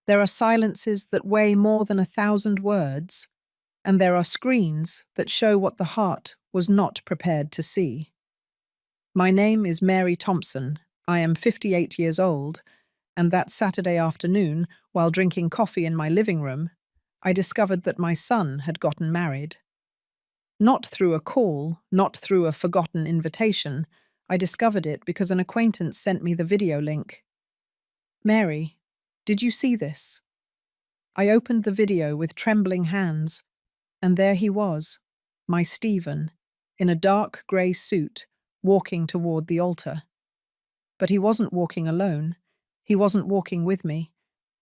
There are silences that weigh more than 1,000 words, and there are screens that show what the heart was not prepared to see. My name is Mary Thompson. I am 58 years old, and that Saturday afternoon, while drinking coffee in my living room, I discovered that my son had gotten married. Not through a call, not through a forgotten invitation. I discovered it because an acquaintance sent me the video link. Mary, did you see this? I opened the video with trembling hands, and there he was, my Stephen, in a dark grey suit, walking toward the altar. But he wasn't walking alone. He wasn't walking with me,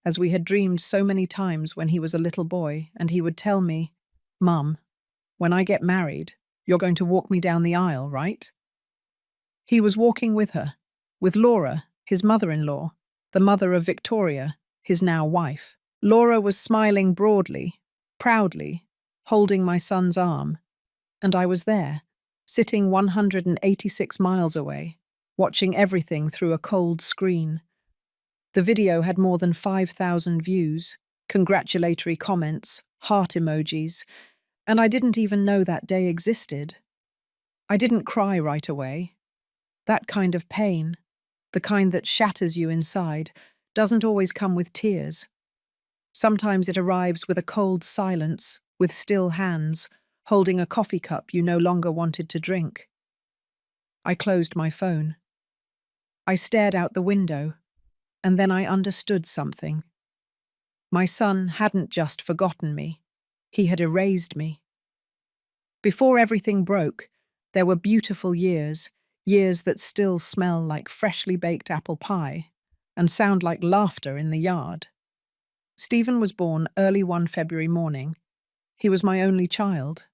as we had dreamed so many times when he was a little boy, and he would tell me, "Mum, when I get married, you're going to walk me down the aisle, right?" He was walking with her, with Laura, his mother-in-law, the mother of Victoria, his now wife. Laura was smiling broadly, proudly, holding my son's arm, and I was there, sitting 186 miles away, watching everything through a cold screen. The video had more than 5,000 views, congratulatory comments, heart emojis, and I didn't even know that day existed. I didn't cry right away. That kind of pain, the kind that shatters you inside, doesn't always come with tears. Sometimes it arrives with a cold silence, with still hands, holding a coffee cup you no longer wanted to drink. I closed my phone. I stared out the window, and then I understood something. My son hadn't just forgotten me. He had erased me. Before everything broke, there were beautiful years, years that still smell like freshly baked apple pie and sound like laughter in the yard. Stephen was born early one February morning. He was my only child.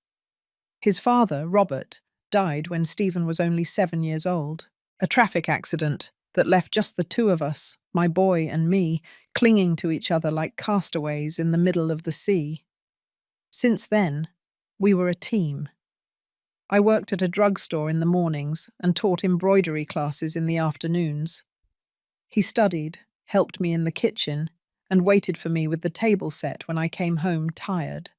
His father, Robert, died when Stephen was only 7 years old. A traffic accident that left just the two of us, my boy and me, clinging to each other like castaways in the middle of the sea. Since then, we were a team. I worked at a drugstore in the mornings and taught embroidery classes in the afternoons. He studied, helped me in the kitchen, and waited for me with the table set when I came home tired.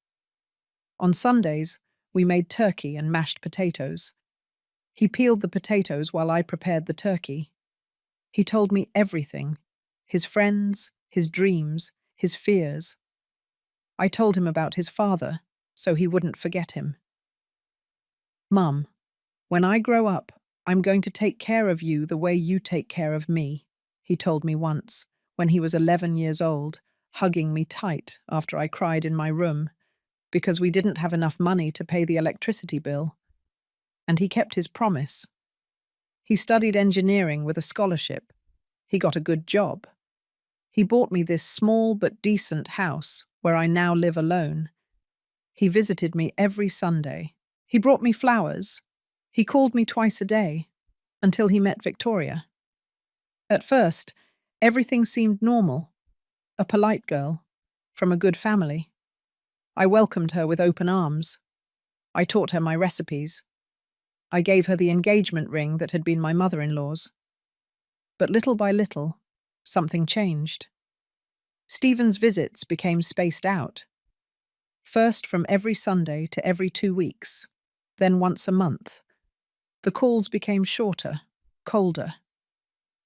On Sundays, we made turkey and mashed potatoes. He peeled the potatoes while I prepared the turkey. He told me everything, his friends, his dreams, his fears. I told him about his father, so he wouldn't forget him. "Mum, when I grow up, I'm going to take care of you the way you take care of me," he told me once, when he was 11 years old, hugging me tight after I cried in my room, because we didn't have enough money to pay the electricity bill. And he kept his promise. He studied engineering with a scholarship. He got a good job. He bought me this small but decent house where I now live alone. He visited me every Sunday. He brought me flowers. He called me twice a day, until he met Victoria. At first, everything seemed normal. A polite girl, from a good family. I welcomed her with open arms. I taught her my recipes. I gave her the engagement ring that had been my mother-in-law's. But little by little, something changed. Stephen's visits became spaced out. First from every Sunday to every 2 weeks, then once a month. The calls became shorter, colder.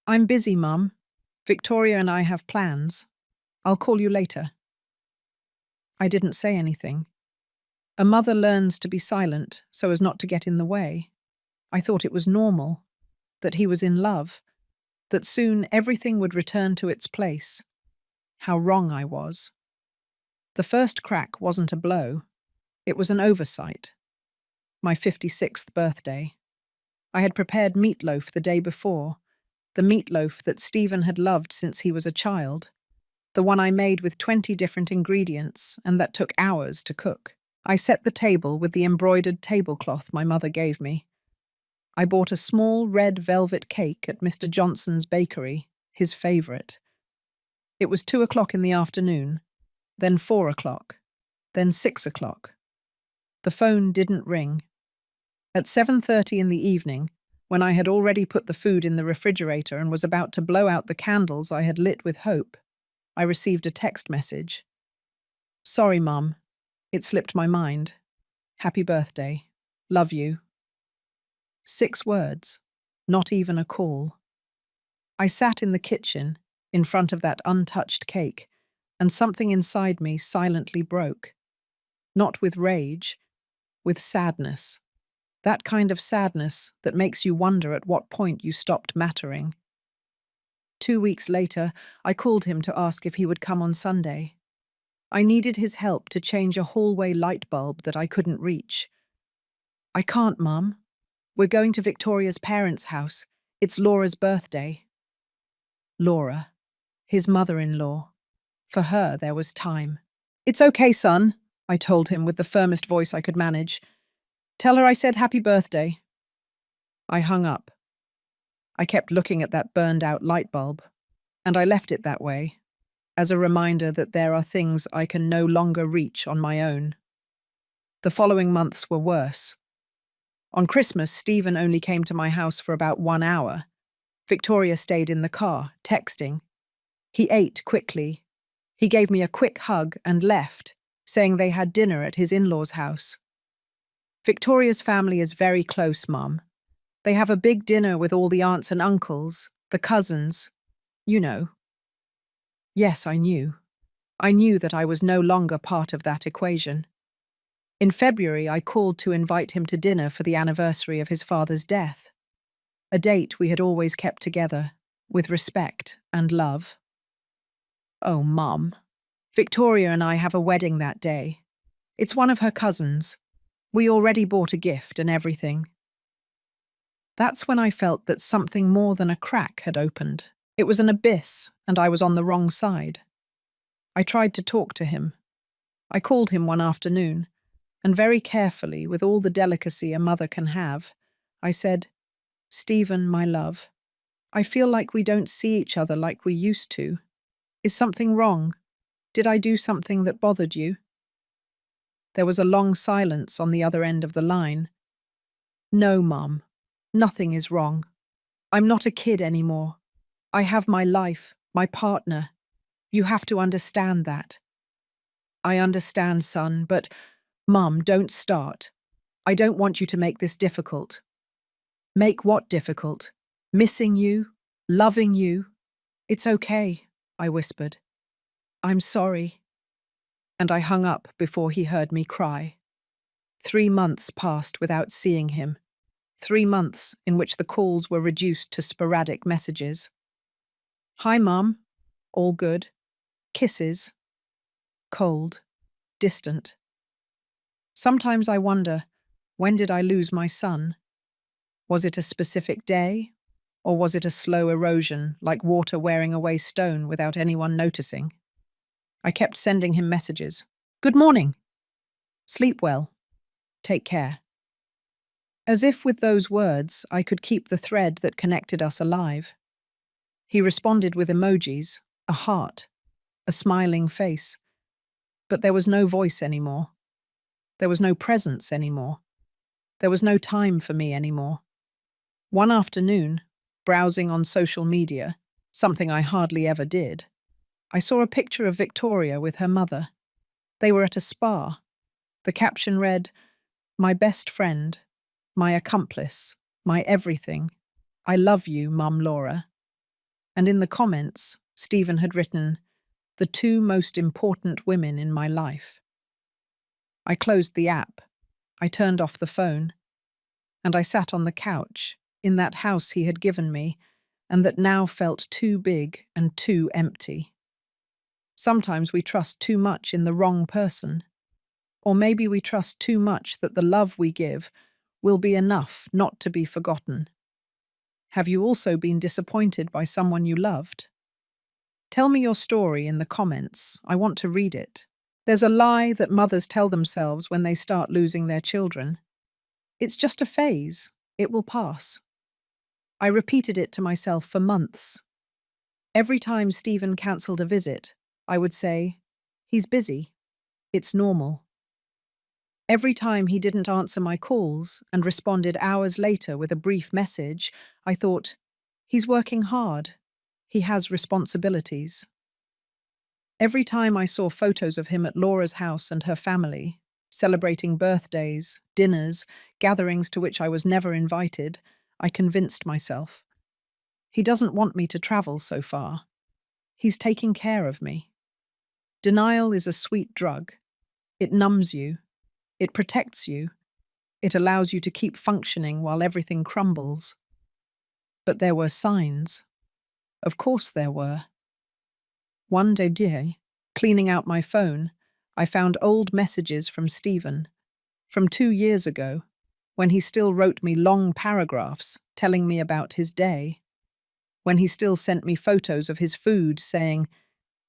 "I'm busy, Mum. Victoria and I have plans. I'll call you later." I didn't say anything. A mother learns to be silent so as not to get in the way. I thought it was normal, that he was in love, that soon everything would return to its place. How wrong I was. The first crack wasn't a blow. It was an oversight. My 56th birthday. I had prepared meatloaf the day before, the meatloaf that Stephen had loved since he was a child, the one I made with 20 different ingredients and that took hours to cook. I set the table with the embroidered tablecloth my mother gave me. I bought a small red velvet cake at Mr. Johnson's bakery, his favourite. It was 2 o'clock in the afternoon, then 4 o'clock, then 6 o'clock. The phone didn't ring. At 7:30 in the evening, when I had already put the food in the refrigerator and was about to blow out the candles I had lit with hope, I received a text message. Sorry, Mum. It slipped my mind. Happy birthday. Love you. 6 words. Not even a call. I sat in the kitchen, in front of that untouched cake, and something inside me silently broke. Not with rage, with sadness. That kind of sadness that makes you wonder at what point you stopped mattering. 2 weeks later, I called him to ask if he would come on Sunday. I needed his help to change a hallway light bulb that I couldn't reach. I can't, Mum. We're going to Victoria's parents' house. It's Laura's birthday. Laura, his mother-in-law. For her, there was time. It's okay, son, I told him with the firmest voice I could manage. Tell her I said happy birthday. I hung up. I kept looking at that burned-out light bulb, and I left it that way, as a reminder that there are things I can no longer reach on my own. The following months were worse. On Christmas, Stephen only came to my house for about 1 hour. Victoria stayed in the car, texting. He ate quickly. He gave me a quick hug and left, saying they had dinner at his in-laws' house. Victoria's family is very close, Mum. They have a big dinner with all the aunts and uncles, the cousins. You know. Yes, I knew. I knew that I was no longer part of that equation. In February, I called to invite him to dinner for the anniversary of his father's death. A date we had always kept together, with respect and love. Oh, Mum. Victoria and I have a wedding that day. It's one of her cousins. We already bought a gift and everything. That's when I felt that something more than a crack had opened. It was an abyss, and I was on the wrong side. I tried to talk to him. I called him one afternoon, and very carefully, with all the delicacy a mother can have, I said, Stephen, my love, I feel like we don't see each other like we used to. Is something wrong? Did I do something that bothered you? There was a long silence on the other end of the line. No, Mum. Nothing is wrong. I'm not a kid anymore. I have my life, my partner. You have to understand that. I understand, son, but, Mum, don't start. I don't want you to make this difficult. Make what difficult? Missing you? Loving you? It's okay, I whispered. I'm sorry. And I hung up before he heard me cry. 3 months passed without seeing him. 3 months in which the calls were reduced to sporadic messages. Hi, Mum. All good. Kisses. Cold. Distant. Sometimes I wonder, when did I lose my son? Was it a specific day? Or was it a slow erosion, like water wearing away stone without anyone noticing? I kept sending him messages. Good morning. Sleep well. Take care. As if with those words, I could keep the thread that connected us alive. He responded with emojis, a heart, a smiling face. But there was no voice anymore. There was no presence anymore. There was no time for me anymore. One afternoon, browsing on social media, something I hardly ever did, I saw a picture of Victoria with her mother. They were at a spa. The caption read, My best friend, my accomplice, my everything. I love you, Mum Laura. And in the comments, Stephen had written, the 2 most important women in my life. I closed the app. I turned off the phone. And I sat on the couch, in that house he had given me, and that now felt too big and too empty. Sometimes we trust too much in the wrong person. Or maybe we trust too much that the love we give will be enough not to be forgotten. Have you also been disappointed by someone you loved? Tell me your story in the comments. I want to read it. There's a lie that mothers tell themselves when they start losing their children. It's just a phase. It will pass. I repeated it to myself for months. Every time Stephen cancelled a visit, I would say, he's busy. It's normal. Every time he didn't answer my calls and responded hours later with a brief message, I thought, he's working hard. He has responsibilities. Every time I saw photos of him at Laura's house and her family, celebrating birthdays, dinners, gatherings to which I was never invited, I convinced myself. He doesn't want me to travel so far. He's taking care of me. Denial is a sweet drug. It numbs you. It protects you. It allows you to keep functioning while everything crumbles. But there were signs. Of course there were. One day, cleaning out my phone, I found old messages from Stephen, from 2 years ago, when he still wrote me long paragraphs telling me about his day, when he still sent me photos of his food saying,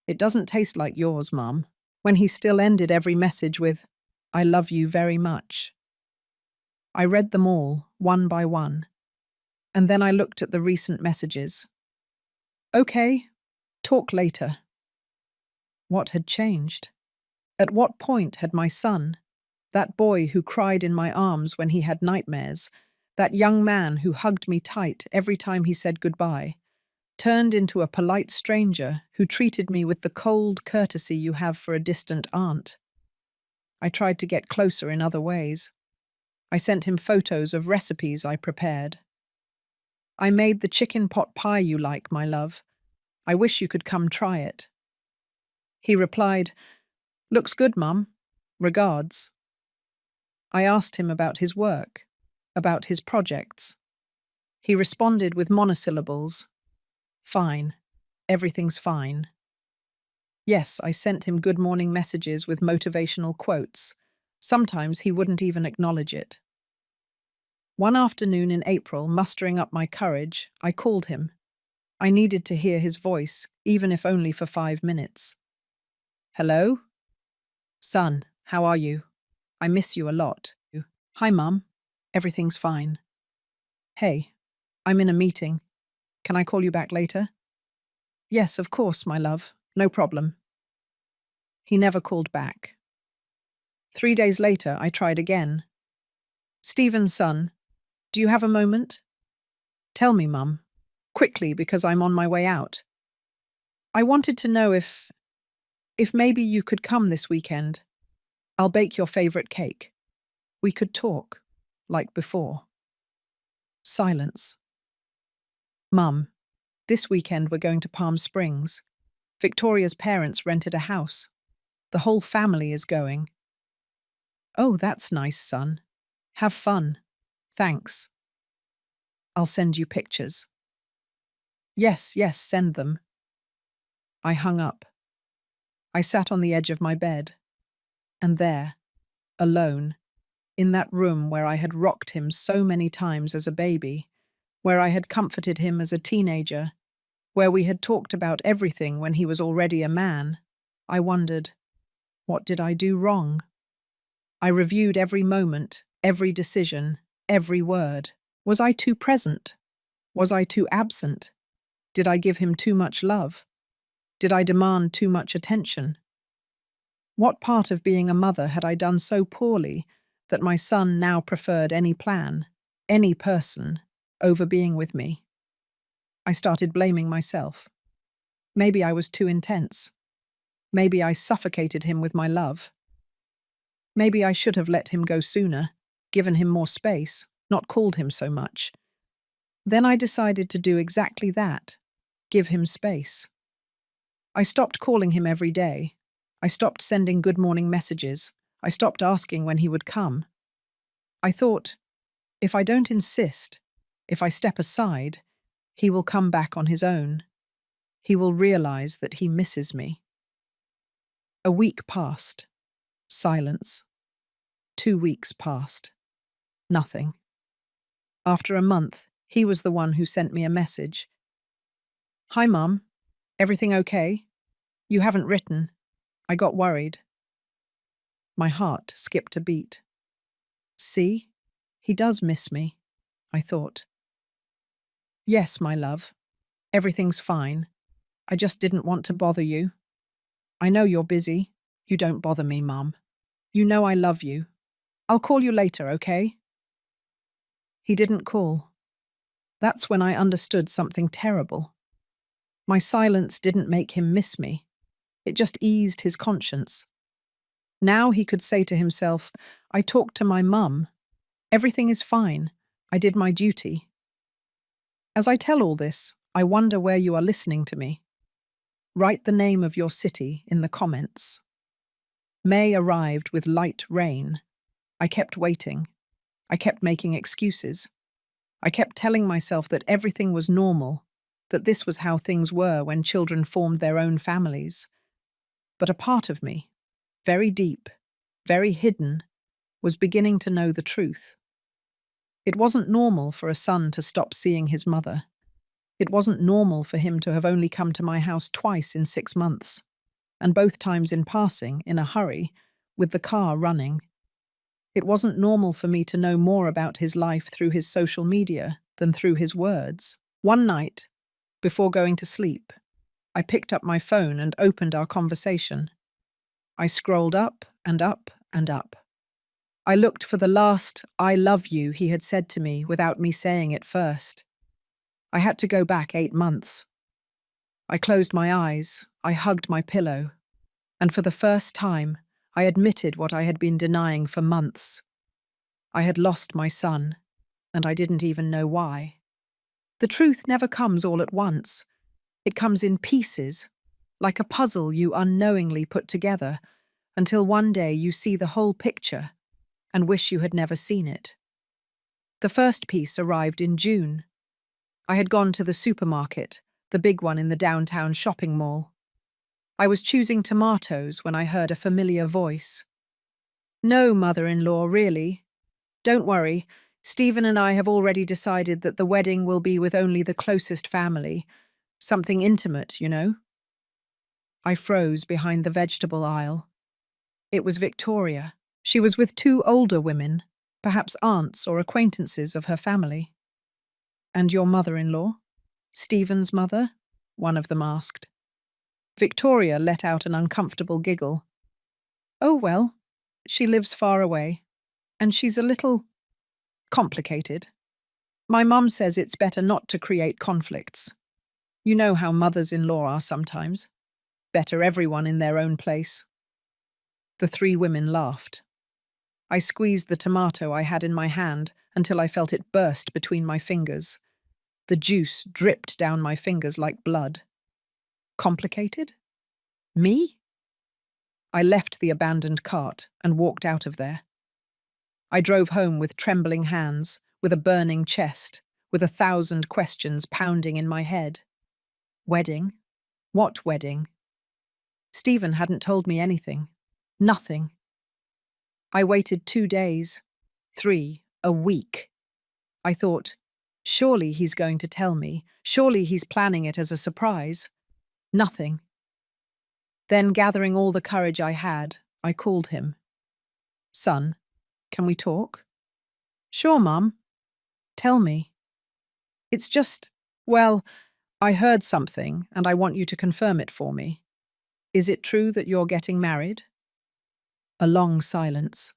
"It doesn't taste like yours, Mum," when he still ended every message with, "I love you very much." I read them all, one by one, and then I looked at the recent messages. "Okay, talk later." What had changed? At what point had my son, that boy who cried in my arms when he had nightmares, that young man who hugged me tight every time he said goodbye, turned into a polite stranger who treated me with the cold courtesy you have for a distant aunt? I tried to get closer in other ways. I sent him photos of recipes I prepared. "I made the chicken pot pie you like, my love. I wish you could come try it." He replied, "Looks good, Mum. Regards." I asked him about his work, about his projects. He responded with monosyllables. "Fine. Everything's fine." Yes, I sent him good morning messages with motivational quotes. Sometimes he wouldn't even acknowledge it. One afternoon in April, mustering up my courage, I called him. I needed to hear his voice, even if only for 5 minutes. "Hello? Son, how are you? I miss you a lot." "Hi, Mum. Everything's fine." "Hey, I'm in a meeting. Can I call you back later?" "Yes, of course, my love. No problem." He never called back. 3 days later, I tried again. "Stephen's son, do you have a moment?" "Tell me, Mum. Quickly, because I'm on my way out." "I wanted to know if maybe you could come this weekend. I'll bake your favorite cake. We could talk, like before." Silence. "Mum, this weekend we're going to Palm Springs. Victoria's parents rented a house. The whole family is going." "Oh, that's nice, son. Have fun. Thanks. I'll send you pictures." "Yes, yes, send them." I hung up. I sat on the edge of my bed. And there, alone, in that room where I had rocked him so many times as a baby, where I had comforted him as a teenager, where we had talked about everything when he was already a man, I wondered, what did I do wrong? I reviewed every moment, every decision, every word. Was I too present? Was I too absent? Did I give him too much love? Did I demand too much attention? What part of being a mother had I done so poorly that my son now preferred any plan, any person, over being with me? I started blaming myself. Maybe I was too intense. Maybe I suffocated him with my love. Maybe I should have let him go sooner, given him more space, not called him so much. Then I decided to do exactly that, give him space. I stopped calling him every day. I stopped sending good morning messages. I stopped asking when he would come. I thought, if I don't insist, if I step aside, he will come back on his own. He will realize that he misses me. A week passed. Silence. 2 weeks passed. Nothing. After a month, he was the one who sent me a message. "Hi, Mum. Everything okay? You haven't written. I got worried." My heart skipped a beat. See? He does miss me, I thought. "Yes, my love. Everything's fine. I just didn't want to bother you. I know you're busy. You don't bother me, Mum. You know I love you. I'll call you later, okay?" He didn't call. That's when I understood something terrible. My silence didn't make him miss me. It just eased his conscience. Now he could say to himself, I talked to my mum. Everything is fine. I did my duty. As I tell all this, I wonder where you are listening to me. Write the name of your city in the comments. May arrived with light rain. I kept waiting. I kept making excuses. I kept telling myself that everything was normal, that this was how things were when children formed their own families. But a part of me, very deep, very hidden, was beginning to know the truth. It wasn't normal for a son to stop seeing his mother. It wasn't normal for him to have only come to my house twice in 6 months, and both times in passing, in a hurry, with the car running. It wasn't normal for me to know more about his life through his social media than through his words. One night, before going to sleep, I picked up my phone and opened our conversation. I scrolled up and up and up. I looked for the last "I love you" he had said to me without me saying it first. I had to go back 8 months. I closed my eyes, I hugged my pillow, and for the first time, I admitted what I had been denying for months. I had lost my son, and I didn't even know why. The truth never comes all at once. It comes in pieces, like a puzzle you unknowingly put together, until one day you see the whole picture and wish you had never seen it. The first piece arrived in June. I had gone to the supermarket, the big one in the downtown shopping mall. I was choosing tomatoes when I heard a familiar voice. "No, mother-in-law, really. Don't worry. Stephen and I have already decided that the wedding will be with only the closest family. Something intimate, you know." I froze behind the vegetable aisle. It was Victoria. She was with 2 older women, perhaps aunts or acquaintances of her family. "And your mother-in-law? Stephen's mother?" one of them asked. Victoria let out an uncomfortable giggle. "Oh, well, she lives far away, and she's a little complicated. My mum says it's better not to create conflicts. You know how mothers-in-law are sometimes. Better everyone in their own place." The 3 women laughed. I squeezed the tomato I had in my hand until I felt it burst between my fingers. The juice dripped down my fingers like blood. Complicated? Me? I left the abandoned cart and walked out of there. I drove home with trembling hands, with a burning chest, with 1,000 questions pounding in my head. Wedding? What wedding? Stephen hadn't told me anything. Nothing. I waited 2 days, 3, a week. I thought, surely he's going to tell me. Surely he's planning it as a surprise. Nothing. Then, gathering all the courage I had, I called him. "Son, can we talk?" "Sure, Mum. Tell me." "It's just, well, I heard something and I want you to confirm it for me. Is it true that you're getting married?" A long silence.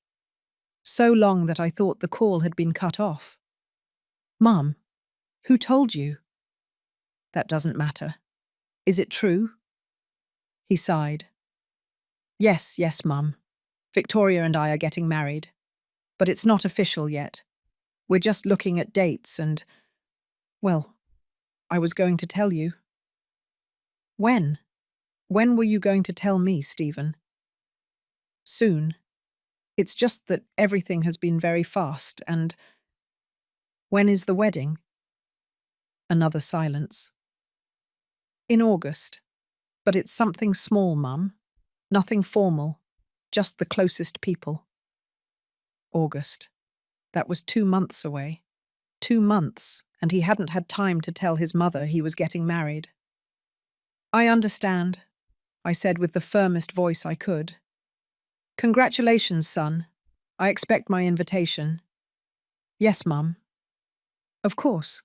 So long that I thought the call had been cut off. "Mum, who told you?" "That doesn't matter. Is it true?" He sighed. Yes, Mum. Victoria and I are getting married. But it's not official yet. We're just looking at dates and, well, I was going to tell you." "When? When were you going to tell me, Stephen?" "Soon. It's just that everything has been very fast and—" "When is the wedding?" Another silence. "In August. But it's something small, Mum. Nothing formal. Just the closest people." August. That was 2 months away. 2 months, and he hadn't had time to tell his mother he was getting married. "I understand," I said with the firmest voice I could. "Congratulations, son. I expect my invitation." "Yes, Mum." "Of course.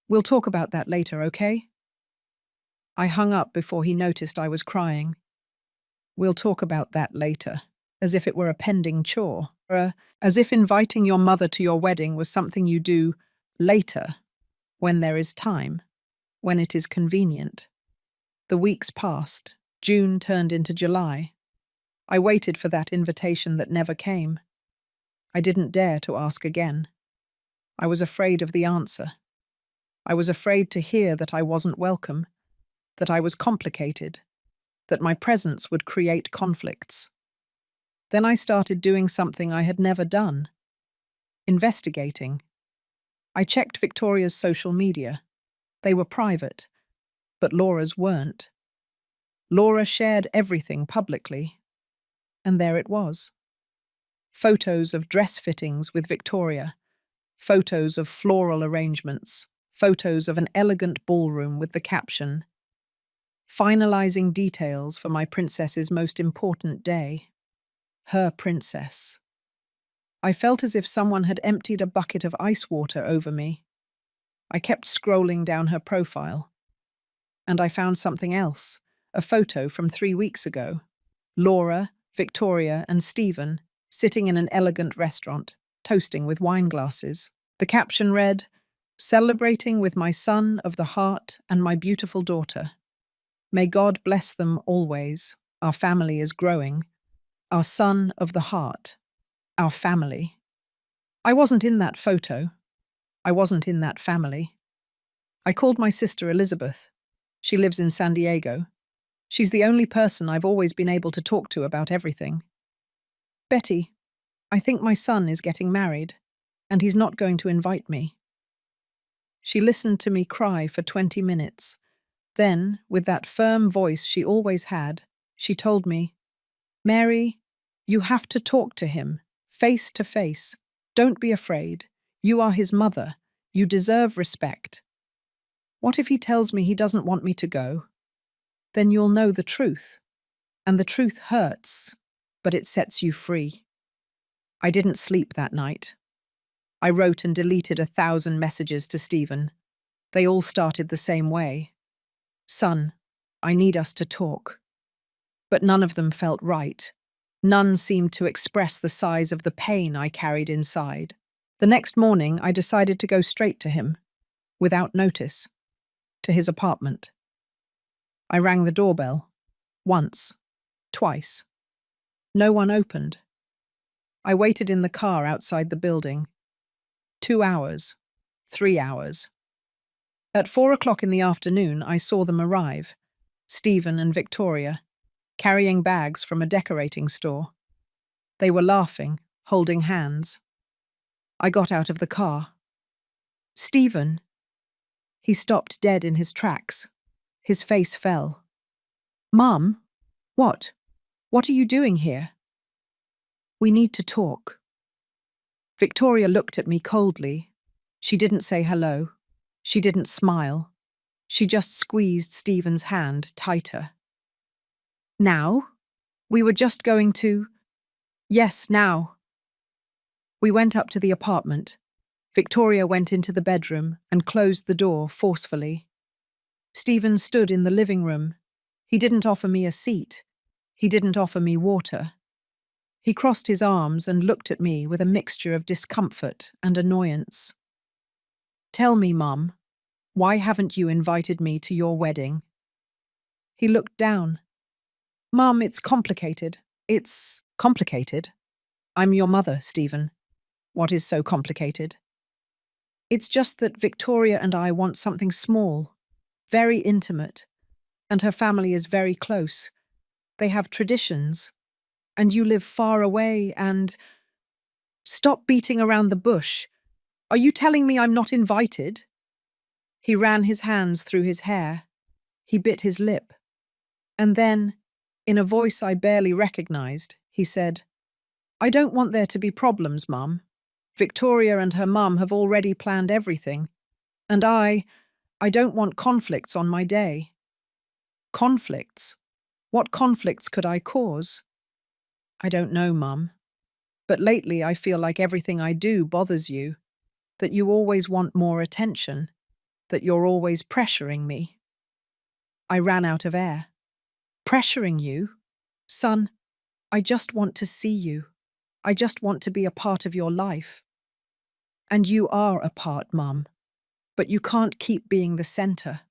We'll talk about that later, okay?" I hung up before he noticed I was crying. "We'll talk about that later," as if it were a pending chore, as if inviting your mother to your wedding was something you do later, when there is time, when it is convenient. The weeks passed, June turned into July. I waited for that invitation that never came. I didn't dare to ask again. I was afraid of the answer. I was afraid to hear that I wasn't welcome, that I was complicated, that my presence would create conflicts. Then I started doing something I had never done: investigating. I checked Victoria's social media. They were private, but Laura's weren't. Laura shared everything publicly, and there it was. Photos of dress fittings with Victoria, photos of floral arrangements, photos of an elegant ballroom with the caption, "Finalizing details for my princess's most important day." Her princess. I felt as if someone had emptied a bucket of ice water over me. I kept scrolling down her profile, and I found something else, a photo from 3 weeks ago. Laura, Victoria, and Stephen sitting in an elegant restaurant, toasting with wine glasses. The caption read, "Celebrating with my son of the heart and my beautiful daughter. May God bless them always. Our family is growing. Our son of the heart. Our family." I wasn't in that photo. I wasn't in that family. I called my sister Elizabeth. She lives in San Diego. She's the only person I've always been able to talk to about everything. "Betty, I think my son is getting married, and he's not going to invite me." She listened to me cry for 20 minutes. Then, with that firm voice she always had, she told me, "Mary, you have to talk to him, face to face. Don't be afraid. You are his mother. You deserve respect. What if he tells me he doesn't want me to go? Then you'll know the truth. And the truth hurts, but it sets you free." I didn't sleep that night. I wrote and deleted 1,000 messages to Stephen. They all started the same way. "Son, I need us to talk." But none of them felt right. None seemed to express the size of the pain I carried inside. The next morning, I decided to go straight to him, without notice, to his apartment. I rang the doorbell. Once. Twice. No one opened. I waited in the car outside the building. 2 hours. 3 hours. At 4 o'clock in the afternoon, I saw them arrive, Stephen and Victoria, carrying bags from a decorating store. They were laughing, holding hands. I got out of the car. "Stephen." He stopped dead in his tracks. His face fell. "Mum? What? What are you doing here?" "We need to talk." Victoria looked at me coldly. She didn't say hello. She didn't smile. She just squeezed Stephen's hand tighter. "Now? We were just going to—" "Yes, now." We went up to the apartment. Victoria went into the bedroom and closed the door forcefully. Stephen stood in the living room. He didn't offer me a seat. He didn't offer me water. He crossed his arms and looked at me with a mixture of discomfort and annoyance. "Tell me, Mum, why haven't you invited me to your wedding?" He looked down. "Mum, it's complicated." "It's complicated? I'm your mother, Stephen. What is so complicated?" "It's just that Victoria and I want something small, very intimate, and her family is very close. They have traditions, and you live far away and—" "Stop beating around the bush. Are you telling me I'm not invited?" He ran his hands through his hair. He bit his lip. And then, in a voice I barely recognized, he said, "I don't want there to be problems, Mum. Victoria and her mum have already planned everything. And I don't want conflicts on my day." "Conflicts? What conflicts could I cause?" "I don't know, Mum. But lately I feel like everything I do bothers you, that you always want more attention, that you're always pressuring me." I ran out of air. "Pressuring you? Son, I just want to see you. I just want to be a part of your life." "And you are a part, Mum. But you can't keep being the center.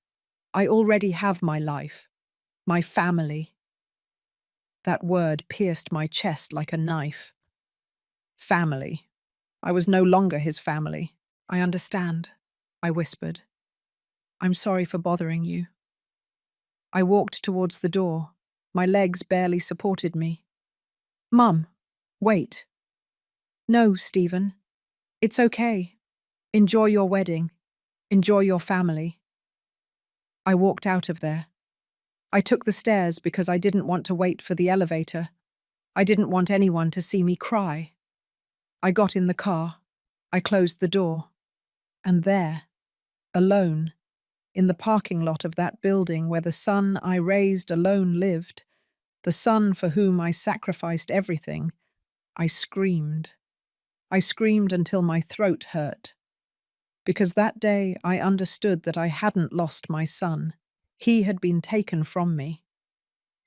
I already have my life, my family, That word pierced my chest like a knife. Family. I was no longer his family. I understand, I whispered. I'm sorry for bothering you. I walked towards the door. My legs barely supported me. Mum, wait. No, Stephen. It's okay. Enjoy your wedding. Enjoy your family. I walked out of there. I took the stairs because I didn't want to wait for the elevator. I didn't want anyone to see me cry. I got in the car. I closed the door. And there, alone, in the parking lot of that building where the son I raised alone lived, the son for whom I sacrificed everything, I screamed. I screamed until my throat hurt. Because that day I understood that I hadn't lost my son. He had been taken from me.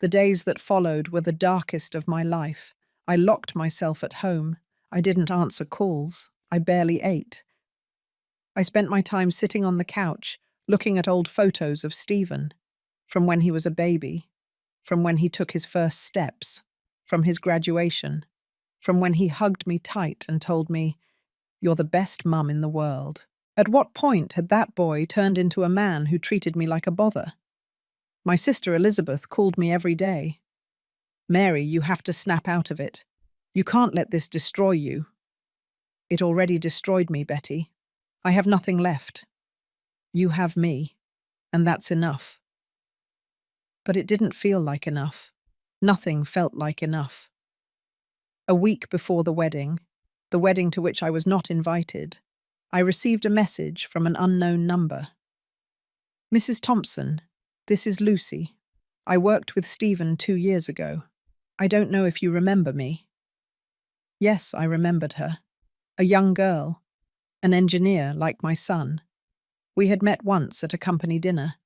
The days that followed were the darkest of my life. I locked myself at home. I didn't answer calls. I barely ate. I spent my time sitting on the couch, looking at old photos of Stephen, from when he was a baby, from when he took his first steps, from his graduation, from when he hugged me tight and told me, "You're the best mum in the world." At what point had that boy turned into a man who treated me like a bother? My sister Elizabeth called me every day. "Mary, you have to snap out of it. You can't let this destroy you." It already destroyed me, Betty. I have nothing left. You have me, and that's enough. But it didn't feel like enough. Nothing felt like enough. A week before the wedding to which I was not invited, I received a message from an unknown number. "Mrs. Thompson, this is Lucy. I worked with Stephen 2 years ago. I don't know if you remember me." Yes, I remembered her. A young girl, an engineer like my son. We had met once at a company dinner.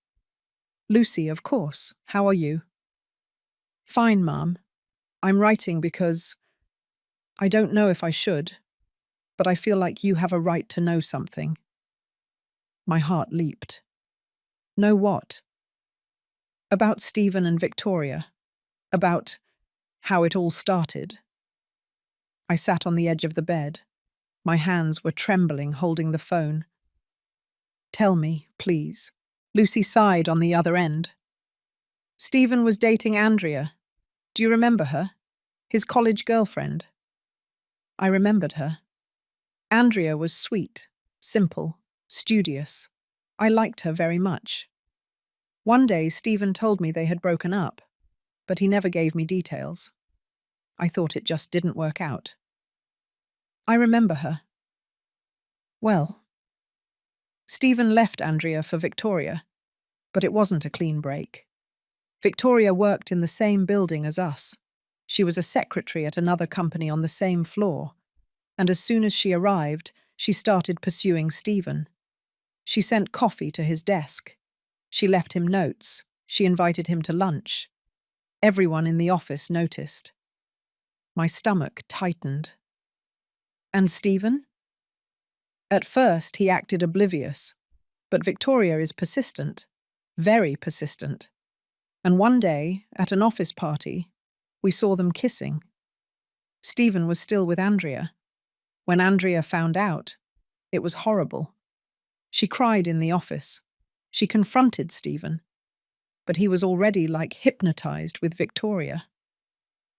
"Lucy, of course. How are you?" "Fine, Mom. I'm writing because I don't know if I should, but I feel like you have a right to know something." My heart leaped. Know what? About Stephen and Victoria. About how it all started. I sat on the edge of the bed. My hands were trembling, holding the phone. "Tell me, please." Lucy sighed on the other end. "Stephen was dating Andrea. Do you remember her? His college girlfriend." I remembered her. Andrea was sweet, simple, studious. I liked her very much. One day, Stephen told me they had broken up, but he never gave me details. I thought it just didn't work out. I remember her. Well, Stephen left Andrea for Victoria, but it wasn't a clean break. Victoria worked in the same building as us. She was a secretary at another company on the same floor, and as soon as she arrived, she started pursuing Stephen. She sent coffee to his desk. She left him notes. She invited him to lunch. Everyone in the office noticed. My stomach tightened. And Stephen? At first, he acted oblivious, but Victoria is persistent, very persistent. And one day, at an office party, we saw them kissing. Stephen was still with Andrea. When Andrea found out, it was horrible. She cried in the office. She confronted Stephen, but he was already like hypnotized with Victoria.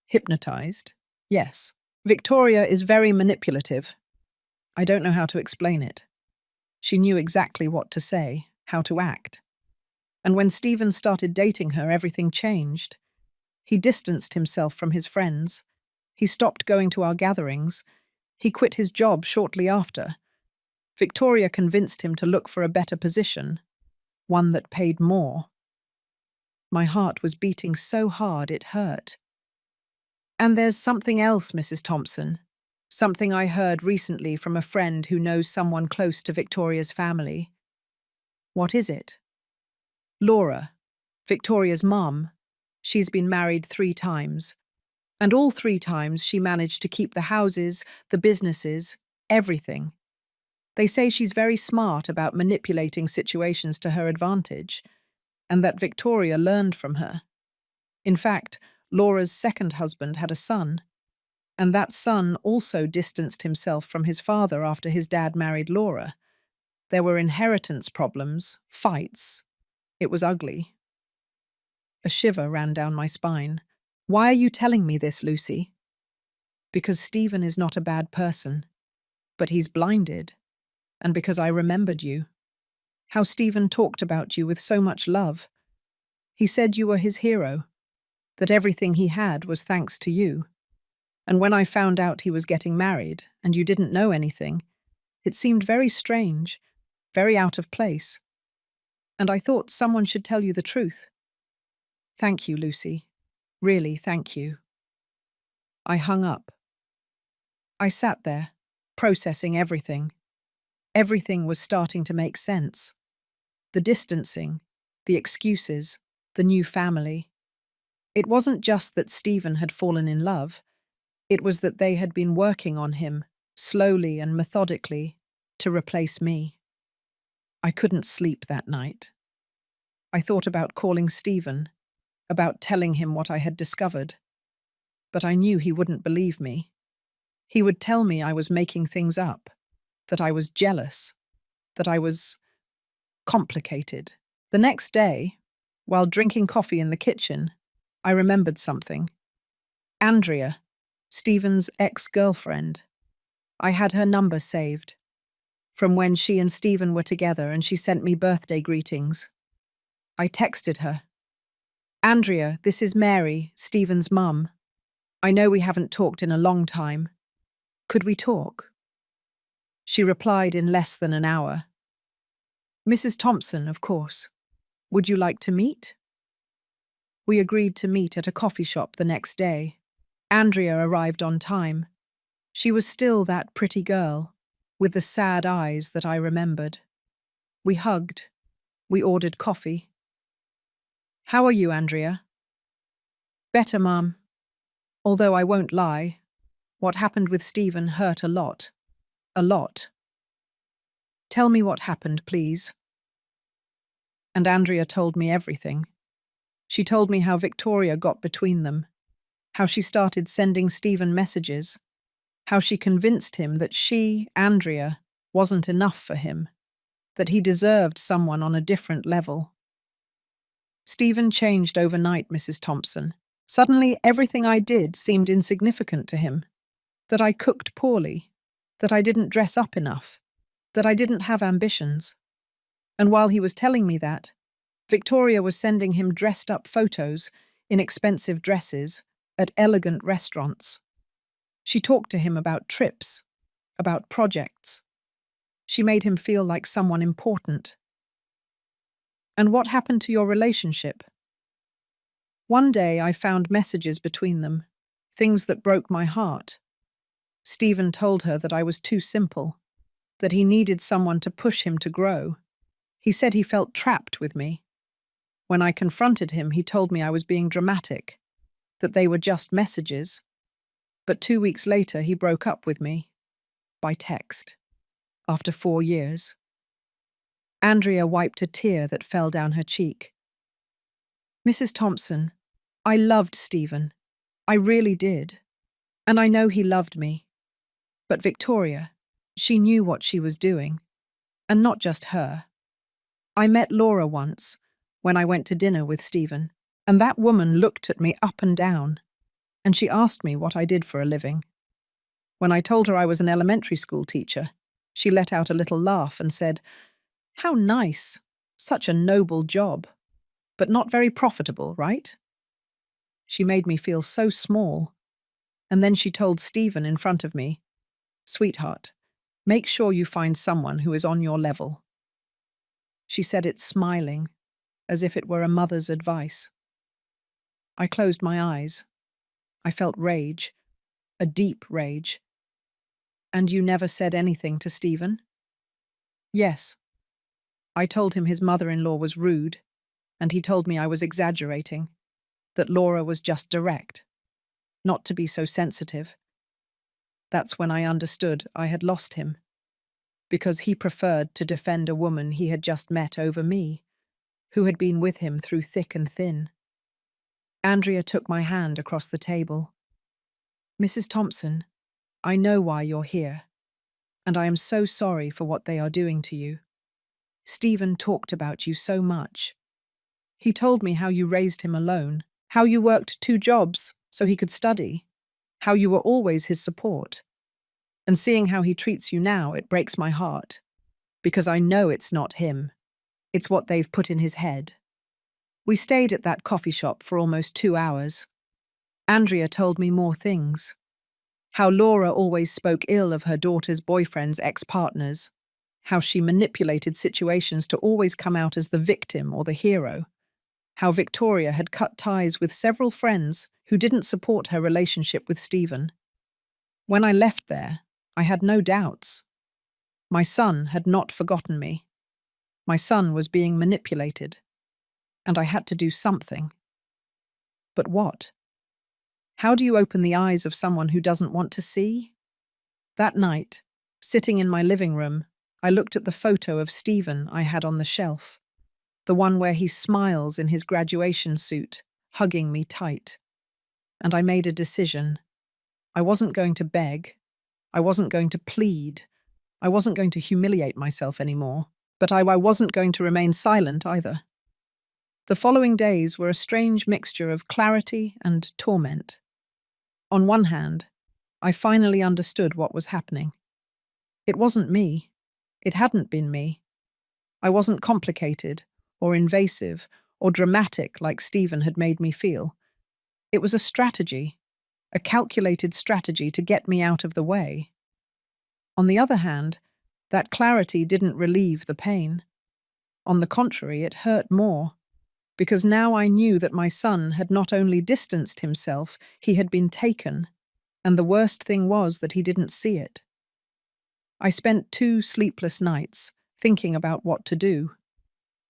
Hypnotized? Yes. Victoria is very manipulative. I don't know how to explain it. She knew exactly what to say, how to act. And when Stephen started dating her, everything changed. He distanced himself from his friends. He stopped going to our gatherings. He quit his job shortly after. Victoria convinced him to look for a better position, one that paid more. My heart was beating so hard it hurt. And there's something else, Mrs. Thompson. Something I heard recently from a friend who knows someone close to Victoria's family. What is it? Laura, Victoria's mum. She's been married 3 times. And all 3 times she managed to keep the houses, the businesses, everything. They say she's very smart about manipulating situations to her advantage, and that Victoria learned from her. In fact, Laura's second husband had a son, and that son also distanced himself from his father after his dad married Laura. There were inheritance problems, fights. It was ugly. A shiver ran down my spine. Why are you telling me this, Lucy? Because Stephen is not a bad person, but he's blinded, and because I remembered you. How Stephen talked about you with so much love. He said you were his hero, that everything he had was thanks to you. And when I found out he was getting married, and you didn't know anything, it seemed very strange, very out of place. And I thought someone should tell you the truth. Thank you, Lucy. Really, thank you. I hung up. I sat there, processing everything. Everything was starting to make sense. The distancing, the excuses, the new family. It wasn't just that Stephen had fallen in love. It was that they had been working on him, slowly and methodically, to replace me. I couldn't sleep that night. I thought about calling Stephen, about telling him what I had discovered. But I knew he wouldn't believe me. He would tell me I was making things up, that I was jealous, that I was complicated. The next day, while drinking coffee in the kitchen, I remembered something. Andrea, Stephen's ex-girlfriend. I had her number saved, from when she and Stephen were together, and she sent me birthday greetings. I texted her. Andrea, this is Mary, Stephen's mum. I know we haven't talked in a long time. Could we talk? She replied in less than an hour. Mrs. Thompson, of course. Would you like to meet? We agreed to meet at a coffee shop the next day. Andrea arrived on time. She was still that pretty girl, with the sad eyes that I remembered. We hugged. We ordered coffee. How are you, Andrea? Better, Mum. Although I won't lie, what happened with Stephen hurt a lot. A lot. Tell me what happened, please. And Andrea told me everything. She told me how Victoria got between them, how she started sending Stephen messages, how she convinced him that she, Andrea, wasn't enough for him, that he deserved someone on a different level. Stephen changed overnight, Mrs. Thompson. Suddenly, everything I did seemed insignificant to him. That I cooked poorly, that I didn't dress up enough, that I didn't have ambitions. And while he was telling me that, Victoria was sending him dressed-up photos in expensive dresses at elegant restaurants. She talked to him about trips, about projects. She made him feel like someone important. And what happened to your relationship? One day I found messages between them, things that broke my heart. Stephen told her that I was too simple, that he needed someone to push him to grow. He said he felt trapped with me. When I confronted him, he told me I was being dramatic, that they were just messages. But 2 weeks later, he broke up with me, by text, after 4 years. Andrea wiped a tear that fell down her cheek. Mrs. Thompson, I loved Stephen. I really did. And I know he loved me. But Victoria, she knew what she was doing. And not just her. I met Laura once, when I went to dinner with Stephen, and that woman looked at me up and down, and she asked me what I did for a living. When I told her I was an elementary school teacher, she let out a little laugh and said, "How nice, such a noble job, but not very profitable, right?" She made me feel so small, and then she told Stephen in front of me, "Sweetheart, make sure you find someone who is on your level." She said it smiling, as if it were a mother's advice. I closed my eyes. I felt rage, a deep rage. And you never said anything to Stephen? Yes. I told him his mother-in-law was rude, and he told me I was exaggerating, that Laura was just direct, not to be so sensitive. That's when I understood I had lost him, because he preferred to defend a woman he had just met over me, who had been with him through thick and thin. Andrea took my hand across the table. Mrs. Thompson, I know why you're here, and I am so sorry for what they are doing to you. Stephen talked about you so much. He told me how you raised him alone, how you worked 2 jobs so he could study, how you were always his support. And seeing how he treats you now, it breaks my heart, because I know it's not him. It's what they've put in his head. We stayed at that coffee shop for almost 2 hours. Andrea told me more things. How Laura always spoke ill of her daughter's boyfriend's ex-partners. How she manipulated situations to always come out as the victim or the hero. How Victoria had cut ties with several friends who didn't support her relationship with Stephen. When I left there, I had no doubts. My son had not forgotten me. My son was being manipulated, and I had to do something. But what? How do you open the eyes of someone who doesn't want to see? That night, sitting in my living room, I looked at the photo of Stephen I had on the shelf, the one where he smiles in his graduation suit, hugging me tight. And I made a decision. I wasn't going to beg. I wasn't going to plead. I wasn't going to humiliate myself anymore, but I wasn't going to remain silent either. The following days were a strange mixture of clarity and torment. On one hand, I finally understood what was happening. It wasn't me. It hadn't been me. I wasn't complicated, or invasive, or dramatic like Stephen had made me feel. It was a strategy, a calculated strategy to get me out of the way. On the other hand, that clarity didn't relieve the pain. On the contrary, it hurt more, because now I knew that my son had not only distanced himself, he had been taken, and the worst thing was that he didn't see it. I spent 2 sleepless nights thinking about what to do.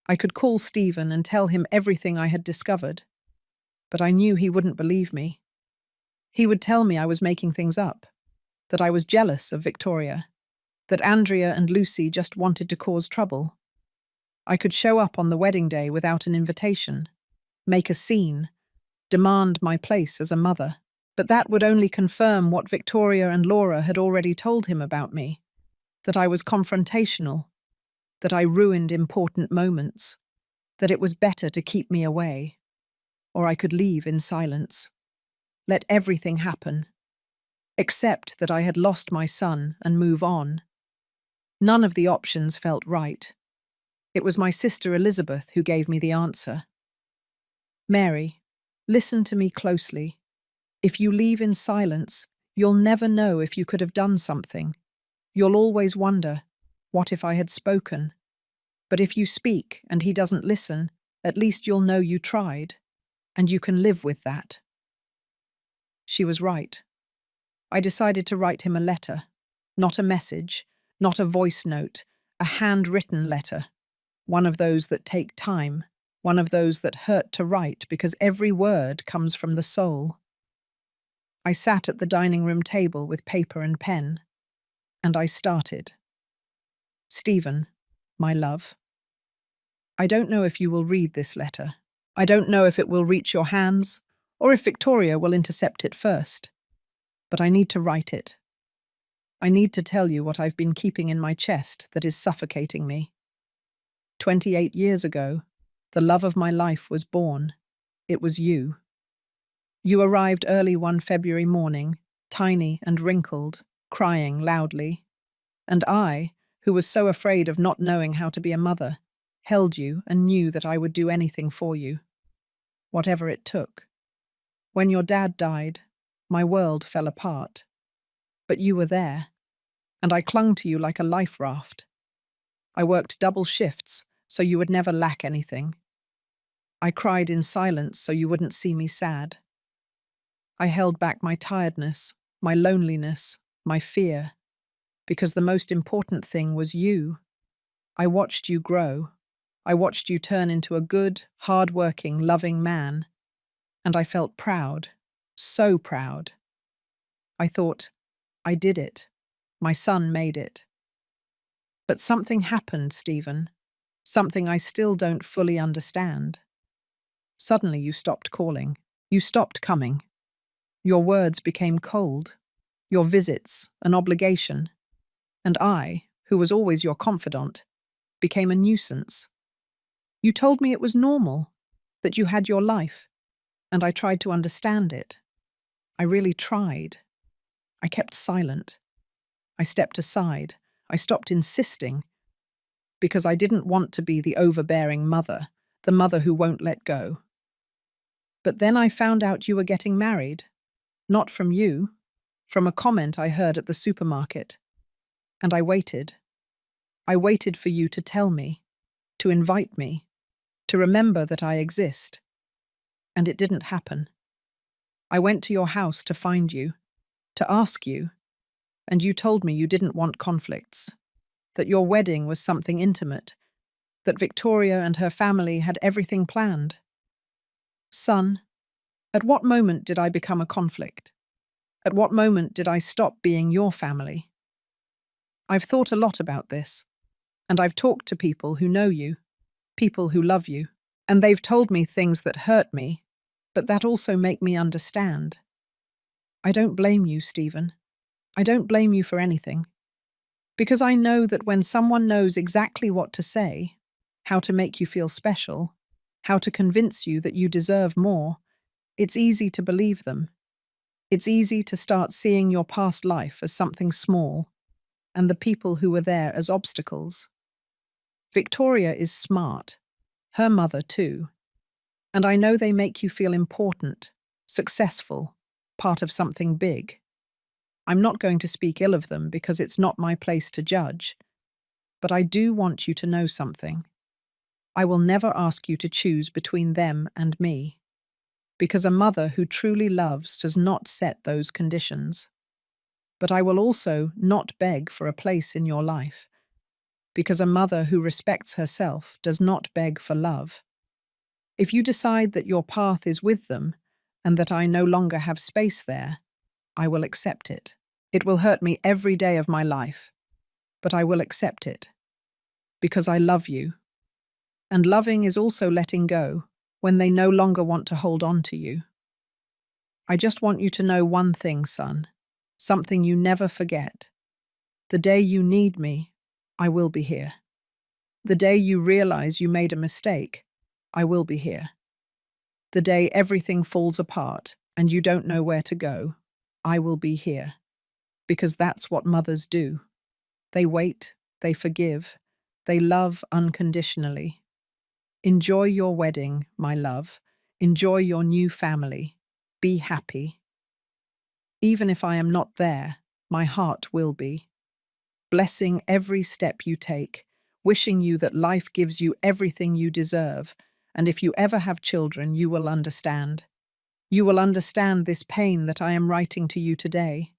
I could call Stephen and tell him everything I had discovered, but I knew he wouldn't believe me. He would tell me I was making things up, that I was jealous of Victoria, that Andrea and Lucy just wanted to cause trouble. I could show up on the wedding day without an invitation, make a scene, demand my place as a mother, but that would only confirm what Victoria and Laura had already told him about me, that I was confrontational, that I ruined important moments, that it was better to keep me away, or I could leave in silence. Let everything happen, accept that I had lost my son and move on. None of the options felt right. It was my sister Elizabeth who gave me the answer. Mary, listen to me closely. If you leave in silence, you'll never know if you could have done something. You'll always wonder, what if I had spoken? But if you speak and he doesn't listen, at least you'll know you tried, and you can live with that. She was right. I decided to write him a letter, not a message, not a voice note, a handwritten letter, one of those that take time, one of those that hurt to write because every word comes from the soul. I sat at the dining room table with paper and pen, and I started. Stephen, my love, I don't know if you will read this letter. I don't know if it will reach your hands, or if Victoria will intercept it first. But I need to write it. I need to tell you what I've been keeping in my chest that is suffocating me. 28 years ago, the love of my life was born. It was you. You arrived early one February morning, tiny and wrinkled, crying loudly. And I, who was so afraid of not knowing how to be a mother, held you and knew that I would do anything for you, whatever it took. When your dad died, my world fell apart. But you were there, and I clung to you like a life raft. I worked double shifts so you would never lack anything. I cried in silence so you wouldn't see me sad. I held back my tiredness, my loneliness, my fear, because the most important thing was you. I watched you grow. I watched you turn into a good, hard-working, loving man, and I felt proud, so proud. I thought, I did it. My son made it. But something happened, Stephen. Something I still don't fully understand. Suddenly you stopped calling. You stopped coming. Your words became cold. Your visits an obligation. And I, who was always your confidant, became a nuisance. You told me it was normal, that you had your life, and I tried to understand it. I really tried. I kept silent. I stepped aside. I stopped insisting, because I didn't want to be the overbearing mother, the mother who won't let go. But then I found out you were getting married. Not from you, from a comment I heard at the supermarket. And I waited. I waited for you to tell me, to invite me, to remember that I exist. And it didn't happen. I went to your house to find you, to ask you, and you told me you didn't want conflicts, that your wedding was something intimate, that Victoria and her family had everything planned. Son, at what moment did I become a conflict? At what moment did I stop being your family? I've thought a lot about this, and I've talked to people who know you, people who love you, and they've told me things that hurt me, but that also make me understand. I don't blame you, Stephen. I don't blame you for anything. Because I know that when someone knows exactly what to say, how to make you feel special, how to convince you that you deserve more, it's easy to believe them. It's easy to start seeing your past life as something small, and the people who were there as obstacles. Victoria is smart, her mother too, and I know they make you feel important, successful, part of something big. I'm not going to speak ill of them because it's not my place to judge, but I do want you to know something. I will never ask you to choose between them and me, because a mother who truly loves does not set those conditions. But I will also not beg for a place in your life, because a mother who respects herself does not beg for love. If you decide that your path is with them and that I no longer have space there, I will accept it. It will hurt me every day of my life, but I will accept it, because I love you. And loving is also letting go when they no longer want to hold on to you. I just want you to know one thing, son, something you never forget. The day you need me, I will be here. The day you realize you made a mistake, I will be here. The day everything falls apart and you don't know where to go, I will be here. Because that's what mothers do. They wait, they forgive, they love unconditionally. Enjoy your wedding, my love. Enjoy your new family. Be happy. Even if I am not there, my heart will be. Blessing every step you take, wishing you that life gives you everything you deserve, and if you ever have children, you will understand. You will understand this pain that I am writing to you today.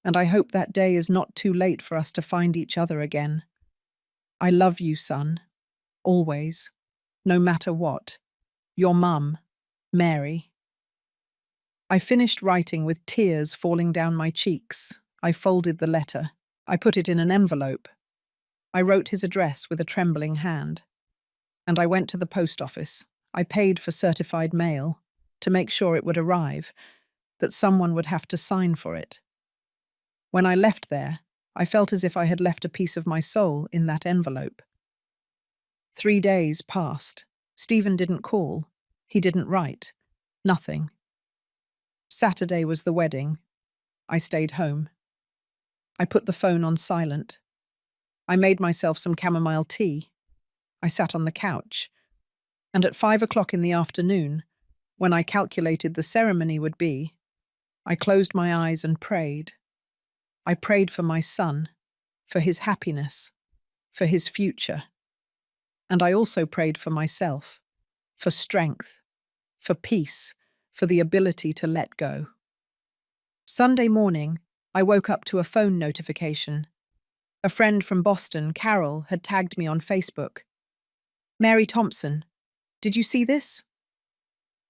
And I hope that day is not too late for us to find each other again. I love you, son. Always. No matter what. Your mum, Mary. I finished writing with tears falling down my cheeks. I folded the letter. I put it in an envelope. I wrote his address with a trembling hand. And I went to the post office. I paid for certified mail to make sure it would arrive, that someone would have to sign for it. When I left there, I felt as if I had left a piece of my soul in that envelope. 3 days passed. Stephen didn't call. He didn't write. Nothing. Saturday was the wedding. I stayed home. I put the phone on silent. I made myself some chamomile tea. I sat on the couch. And at 5 o'clock in the afternoon, when I calculated the ceremony would be, I closed my eyes and prayed. I prayed for my son, for his happiness, for his future. And I also prayed for myself, for strength, for peace, for the ability to let go. Sunday morning, I woke up to a phone notification. A friend from Boston, Carol, had tagged me on Facebook. Mary Thompson, did you see this?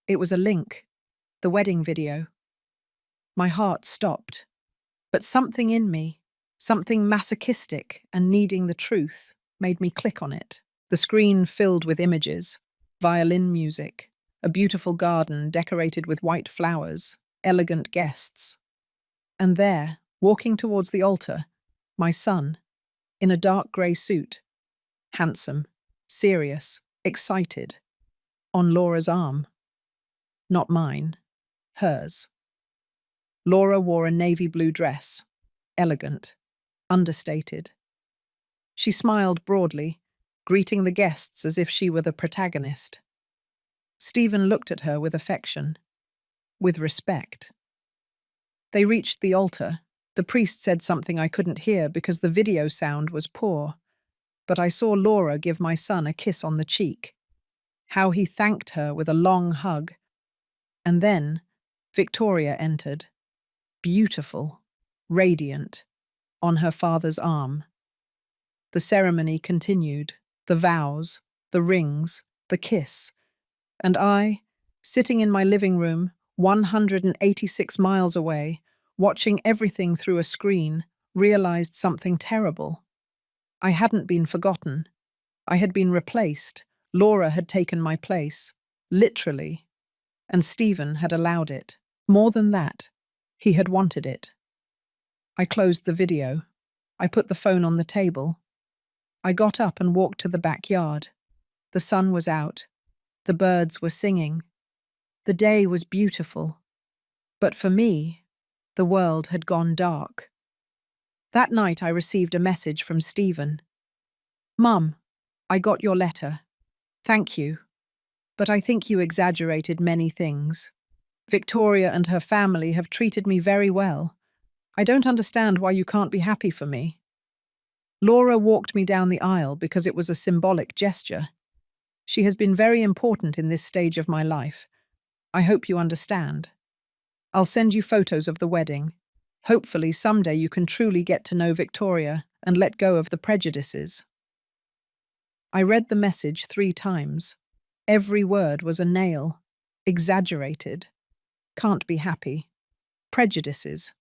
It was a link, the wedding video. My heart stopped. But something in me, something masochistic and needing the truth, made me click on it. The screen filled with images, violin music, a beautiful garden decorated with white flowers, elegant guests. And there, walking towards the altar, my son, in a dark grey suit, handsome, serious, excited, on Laura's arm. Not mine, hers. Laura wore a navy blue dress, elegant, understated. She smiled broadly, greeting the guests as if she were the protagonist. Stephen looked at her with affection, with respect. They reached the altar. The priest said something I couldn't hear because the video sound was poor, but I saw Laura give my son a kiss on the cheek. How he thanked her with a long hug. And then Victoria entered, beautiful, radiant, on her father's arm. The ceremony continued, the vows, the rings, the kiss, and I, sitting in my living room, 186 miles away, watching everything through a screen, realized something terrible. I hadn't been forgotten. I had been replaced. Laura had taken my place, literally, and Stephen had allowed it. More than that, he had wanted it. I closed the video. I put the phone on the table. I got up and walked to the backyard. The sun was out. The birds were singing. The day was beautiful. But for me, the world had gone dark. That night I received a message from Stephen. "Mum, I got your letter. Thank you. But I think you exaggerated many things. Victoria and her family have treated me very well. I don't understand why you can't be happy for me." Laura walked me down the aisle because it was a symbolic gesture. She has been very important in this stage of my life. I hope you understand. I'll send you photos of the wedding. Hopefully someday you can truly get to know Victoria and let go of the prejudices. I read the message 3 times. Every word was a nail. Exaggerated. Can't be happy. Prejudices.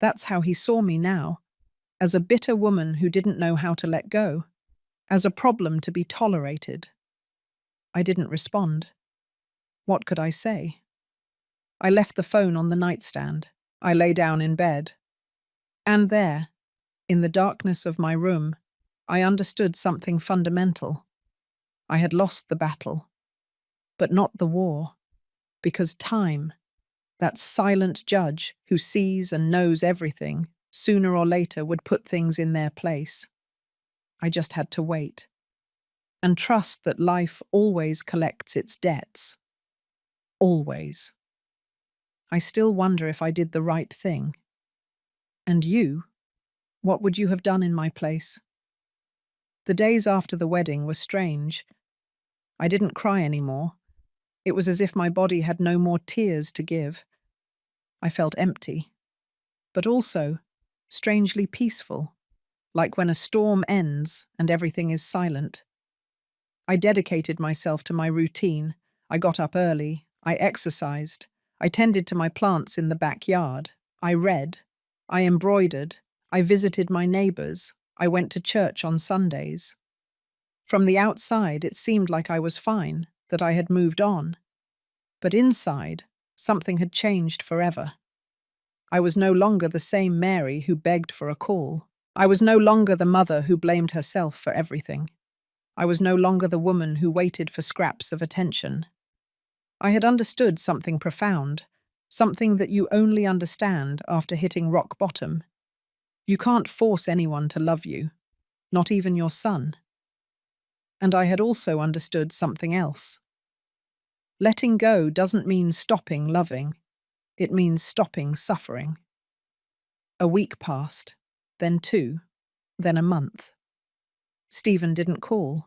That's how he saw me now. As a bitter woman who didn't know how to let go. As a problem to be tolerated. I didn't respond. What could I say? I left the phone on the nightstand. I lay down in bed. And there, in the darkness of my room, I understood something fundamental. I had lost the battle, but not the war, because time, that silent judge who sees and knows everything, sooner or later would put things in their place. I just had to wait and trust that life always collects its debts. Always. I still wonder if I did the right thing. And you? What would you have done in my place? The days after the wedding were strange. I didn't cry anymore. It was as if my body had no more tears to give. I felt empty, but also strangely peaceful, like when a storm ends and everything is silent. I dedicated myself to my routine. I got up early. I exercised. I tended to my plants in the backyard. I read. I embroidered. I visited my neighbors. I went to church on Sundays. From the outside, it seemed like I was fine, that I had moved on. But inside, something had changed forever. I was no longer the same Mary who begged for a call. I was no longer the mother who blamed herself for everything. I was no longer the woman who waited for scraps of attention. I had understood something profound, something that you only understand after hitting rock bottom. You can't force anyone to love you, not even your son. And I had also understood something else. Letting go doesn't mean stopping loving. It means stopping suffering. A week passed, then 2, then a month. Stephen didn't call.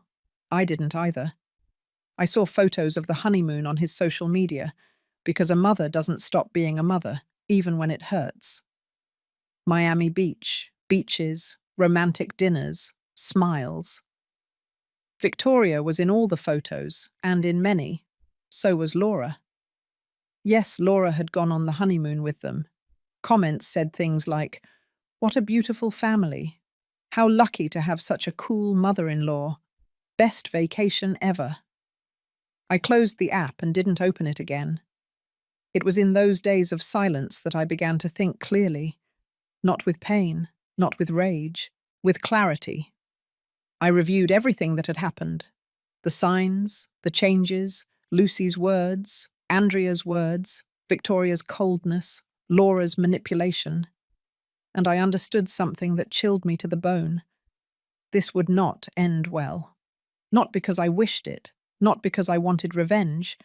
I didn't either. I saw photos of the honeymoon on his social media, because a mother doesn't stop being a mother, even when it hurts. Miami Beach, beaches, romantic dinners, smiles. Victoria was in all the photos, and in many. So was Laura. Yes, Laura had gone on the honeymoon with them. Comments said things like, "What a beautiful family. How lucky to have such a cool mother-in-law. Best vacation ever." I closed the app and didn't open it again. It was in those days of silence that I began to think clearly, not with pain, not with rage, with clarity. I reviewed everything that had happened. The signs, the changes, Lucy's words, Andrea's words, Victoria's coldness, Laura's manipulation. And I understood something that chilled me to the bone. This would not end well. Not because I wished it, not because I wanted revenge,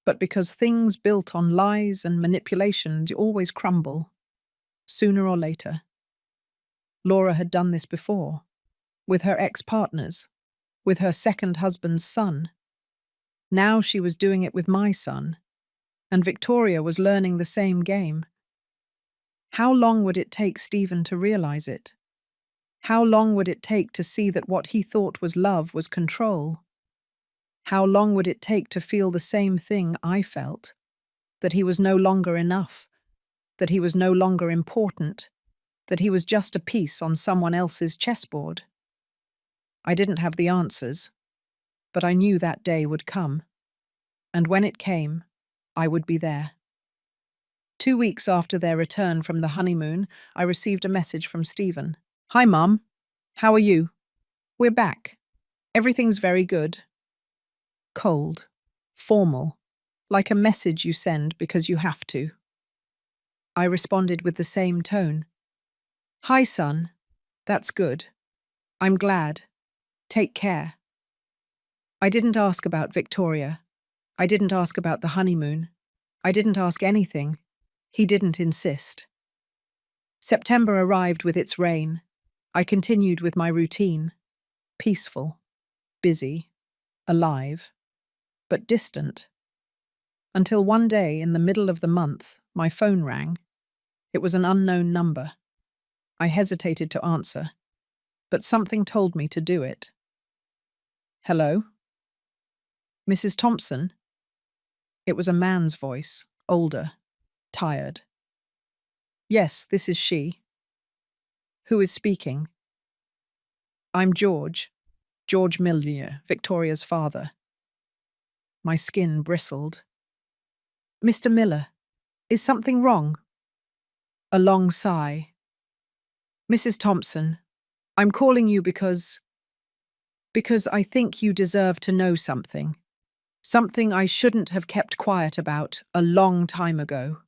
but because things built on lies and manipulation always crumble, sooner or later. Laura had done this before, with her ex-partners, with her second husband's son. Now she was doing it with my son, and Victoria was learning the same game. How long would it take Stephen to realize it? How long would it take to see that what he thought was love was control? How long would it take to feel the same thing I felt? That he was no longer enough, that he was no longer important, that he was just a piece on someone else's chessboard. I didn't have the answers, but I knew that day would come. And when it came, I would be there. 2 weeks after their return from the honeymoon, I received a message from Stephen. "Hi, Mum. How are you? We're back. Everything's very good." Cold. Formal. Like a message you send because you have to. I responded with the same tone. "Hi, son. That's good. I'm glad. Take care." I didn't ask about Victoria. I didn't ask about the honeymoon. I didn't ask anything. He didn't insist. September arrived with its rain. I continued with my routine. Peaceful. Busy. Alive. But distant. Until one day, in the middle of the month, my phone rang. It was an unknown number. I hesitated to answer, but something told me to do it. "Hello? Mrs. Thompson?" It was a man's voice, older, tired. "Yes, this is she." "Who is speaking?" "I'm George. George Millier, Victoria's father." My skin bristled. "Mr. Miller, is something wrong?" A long sigh. "Mrs. Thompson, I'm calling you because I think you deserve to know something. Something I shouldn't have kept quiet about a long time ago."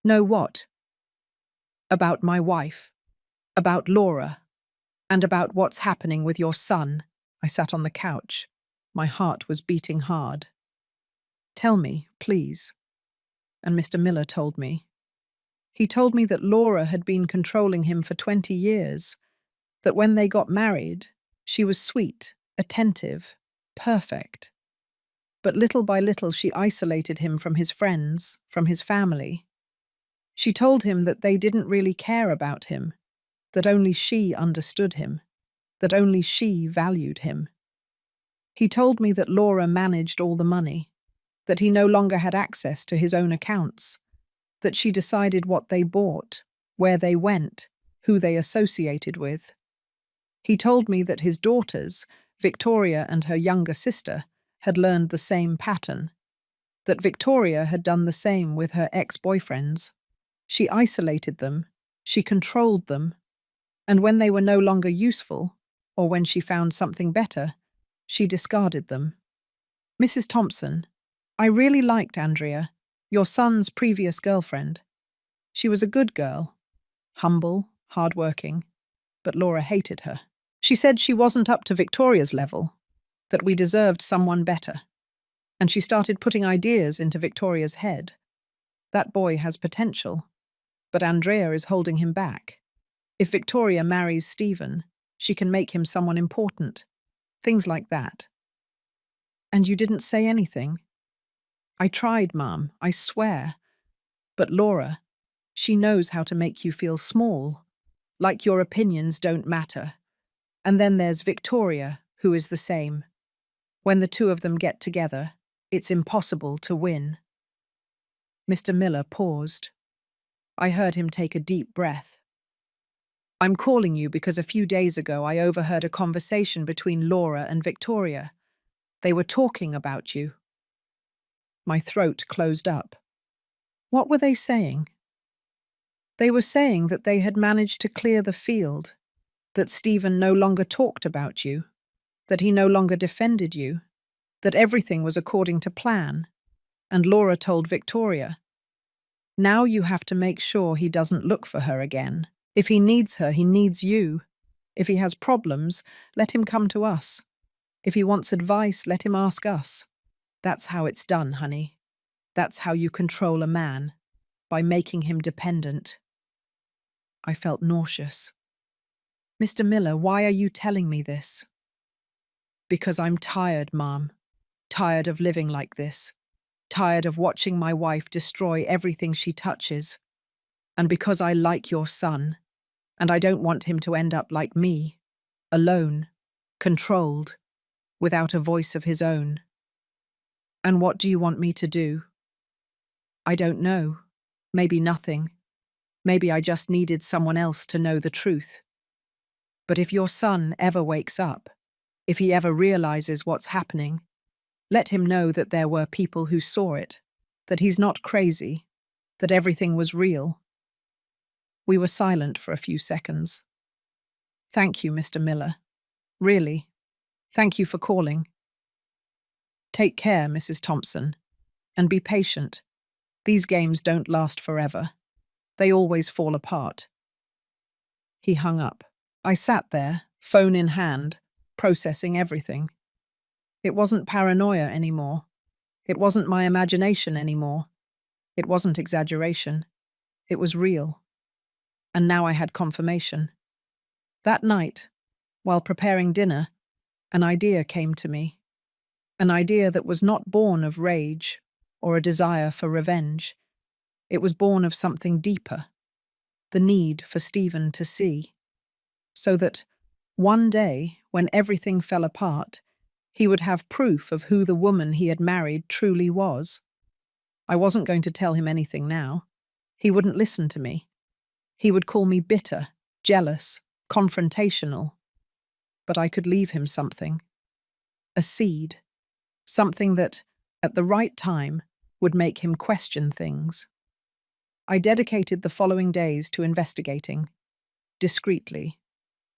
"Know what?" "About my wife. About Laura. And about what's happening with your son." I sat on the couch. My heart was beating hard. "Tell me, please." And Mr. Miller told me. He told me that Laura had been controlling him for 20 years, that when they got married, she was sweet, attentive, perfect. But little by little she isolated him from his friends, from his family. She told him that they didn't really care about him, that only she understood him, that only she valued him. He told me that Laura managed all the money, that he no longer had access to his own accounts, that she decided what they bought, where they went, who they associated with. He told me that his daughters, Victoria and her younger sister, had learned the same pattern, that Victoria had done the same with her ex-boyfriends. She isolated them, she controlled them, and when they were no longer useful, or when she found something better, she discarded them. "Mrs. Thompson, I really liked Andrea, your son's previous girlfriend. She was a good girl, humble, hard-working, but Laura hated her. She said she wasn't up to Victoria's level, that we deserved someone better. And she started putting ideas into Victoria's head. That boy has potential, but Andrea is holding him back. If Victoria marries Stephen, she can make him someone important. Things like that." "And you didn't say anything?" "I tried, Mum, I swear. But Laura, she knows how to make you feel small, like your opinions don't matter. And then there's Victoria, who is the same. When the two of them get together, it's impossible to win." Mr. Miller paused. I heard him take a deep breath. "I'm calling you because a few days ago I overheard a conversation between Laura and Victoria. They were talking about you. My throat closed up. What were they saying? They were saying that they had managed to clear the field, that Stephen no longer talked about you, that he no longer defended you, that everything was according to plan. And Laura told Victoria, "Now you have to make sure he doesn't look for her again. If he needs her, he needs you. If he has problems, let him come to us. If he wants advice, let him ask us. That's how it's done, honey. That's how you control a man, by making him dependent." I felt nauseous. "Mr. Miller, why are you telling me this?" "Because I'm tired, Mom. Tired of living like this. Tired of watching my wife destroy everything she touches. And because I like your son, and I don't want him to end up like me, alone, controlled, without a voice of his own." "And what do you want me to do?" "I don't know. Maybe nothing. Maybe I just needed someone else to know the truth. But if your son ever wakes up, if he ever realizes what's happening, let him know that there were people who saw it, that he's not crazy, that everything was real." We were silent for a few seconds. "Thank you, Mr. Miller. Really. Thank you for calling." "Take care, Mrs. Thompson, and be patient. These games don't last forever. They always fall apart." He hung up. I sat there, phone in hand, processing everything. It wasn't paranoia anymore. It wasn't my imagination anymore. It wasn't exaggeration. It was real. And now I had confirmation. That night, while preparing dinner, an idea came to me. An idea that was not born of rage or a desire for revenge. It was born of something deeper, the need for Stephen to see, so that one day, when everything fell apart, he would have proof of who the woman he had married truly was. I wasn't going to tell him anything now. He wouldn't listen to me. He would call me bitter, jealous, confrontational. But I could leave him something. A seed. Something that, at the right time, would make him question things. I dedicated the following days to investigating, discreetly,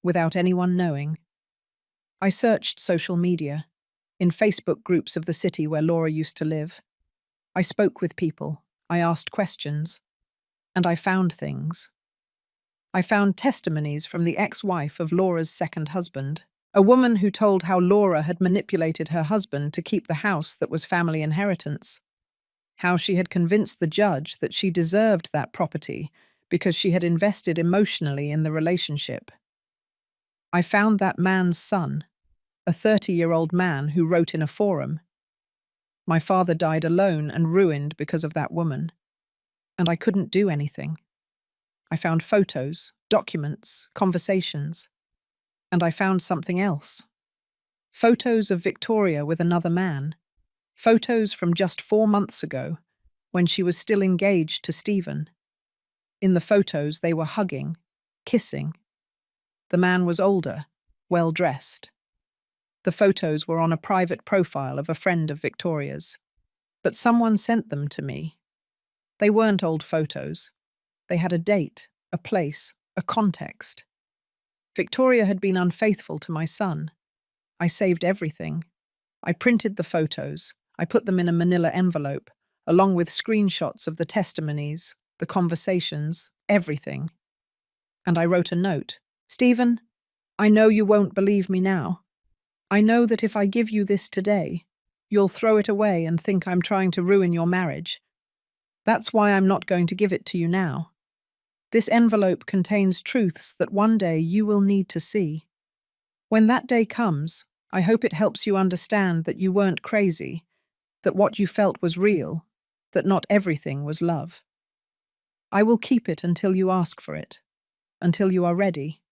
without anyone knowing. I searched social media, in Facebook groups of the city where Laura used to live. I spoke with people, I asked questions, and I found things. I found testimonies from the ex-wife of Laura's second husband, a woman who told how Laura had manipulated her husband to keep the house that was family inheritance, how she had convinced the judge that she deserved that property because she had invested emotionally in the relationship. I found that man's son, a 30-year-old man who wrote in a forum, "My father died alone and ruined because of that woman, and I couldn't do anything." I found photos, documents, conversations, and I found something else. Photos of Victoria with another man. Photos from just 4 months ago, when she was still engaged to Stephen. In the photos, they were hugging, kissing. The man was older, well-dressed. The photos were on a private profile of a friend of Victoria's. But someone sent them to me. They weren't old photos. They had a date, a place, a context. Victoria had been unfaithful to my son. I saved everything. I printed the photos. I put them in a manila envelope, along with screenshots of the testimonies, the conversations, everything. And I wrote a note. "Stephen, I know you won't believe me now. I know that if I give you this today, you'll throw it away and think I'm trying to ruin your marriage. That's why I'm not going to give it to you now. This envelope contains truths that one day you will need to see. When that day comes, I hope it helps you understand that you weren't crazy, that what you felt was real, that not everything was love. I will keep it until you ask for it, until you are ready.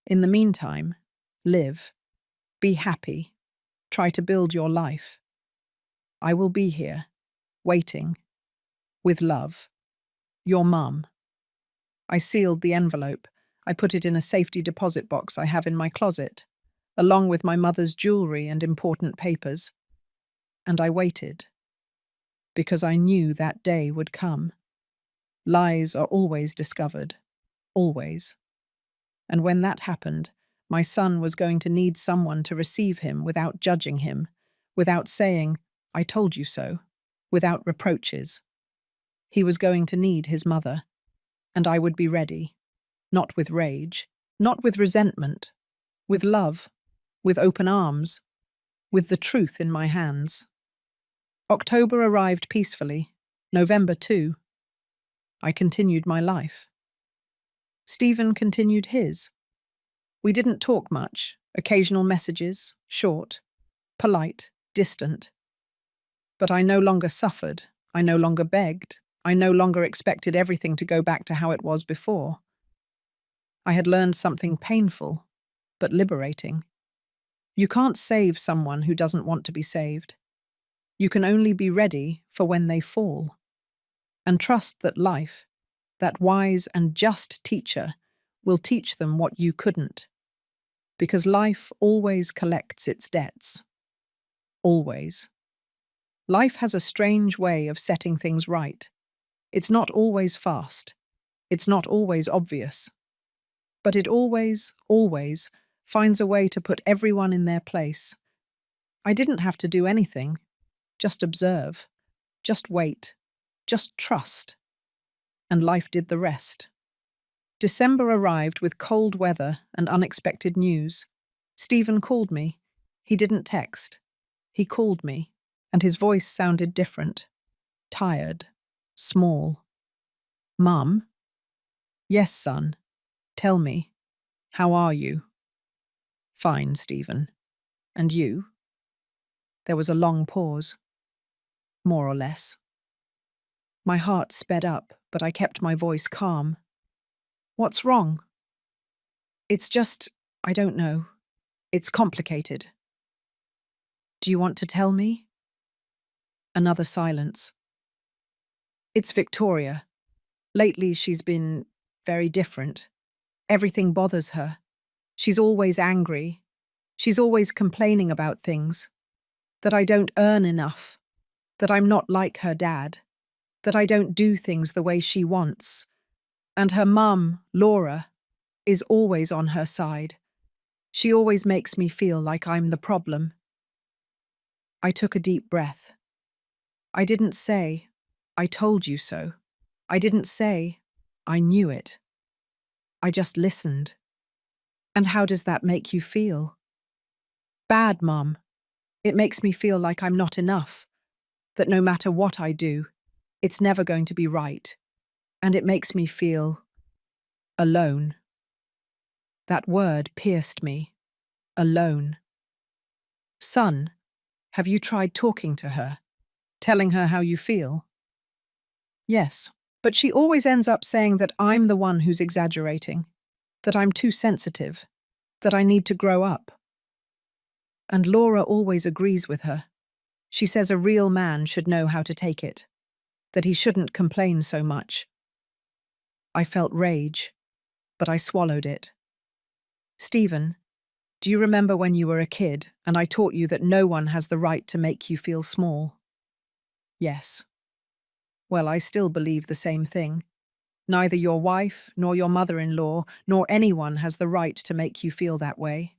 In the meantime, live, be happy, try to build your life. I will be here, waiting, with love. Your mum." I sealed the envelope. I put it in a safety deposit box I have in my closet, along with my mother's jewelry and important papers. And I waited, because I knew that day would come. Lies are always discovered, always. And when that happened, my son was going to need someone to receive him without judging him, without saying, "I told you so," without reproaches. He was going to need his mother, and I would be ready, not with rage, not with resentment, with love, with open arms, with the truth in my hands. October arrived peacefully. November too. I continued my life. Stephen continued his. We didn't talk much, occasional messages, short, polite, distant. But I no longer suffered, I no longer begged, I no longer expected everything to go back to how it was before. I had learned something painful, but liberating. You can't save someone who doesn't want to be saved. You can only be ready for when they fall. And trust that life, that wise and just teacher, will teach them what you couldn't. Because life always collects its debts. Always. Life has a strange way of setting things right. It's not always fast. It's not always obvious. But it always, always finds a way to put everyone in their place. I didn't have to do anything. Just observe. Just wait. Just trust. And life did the rest. December arrived with cold weather and unexpected news. Stephen called me. He didn't text. He called me, and his voice sounded different. Tired. Small. "Mum?" "Yes, son. Tell me. How are you?" "Fine, Stephen. And you?" There was a long pause. "More or less." My heart sped up, but I kept my voice calm. "What's wrong?" "It's just, I don't know. It's complicated." "Do you want to tell me?" Another silence. "It's Victoria. Lately she's been very different. Everything bothers her. She's always angry. She's always complaining about things. That I don't earn enough. That I'm not like her dad. That I don't do things the way she wants. And her mum, Laura, is always on her side. She always makes me feel like I'm the problem." I took a deep breath. I didn't say, "I told you so." I didn't say, "I knew it." I just listened. "And how does that make you feel?" "Bad, Mum. It makes me feel like I'm not enough. That no matter what I do, it's never going to be right. And it makes me feel alone." That word pierced me. Alone. "Son, have you tried talking to her? Telling her how you feel?" "Yes, but she always ends up saying that I'm the one who's exaggerating, that I'm too sensitive, that I need to grow up. And Laura always agrees with her. She says a real man should know how to take it, that he shouldn't complain so much." I felt rage, but I swallowed it. "Stephen, do you remember when you were a kid and I taught you that no one has the right to make you feel small?" "Yes." "Well, I still believe the same thing. Neither your wife, nor your mother-in-law, nor anyone has the right to make you feel that way."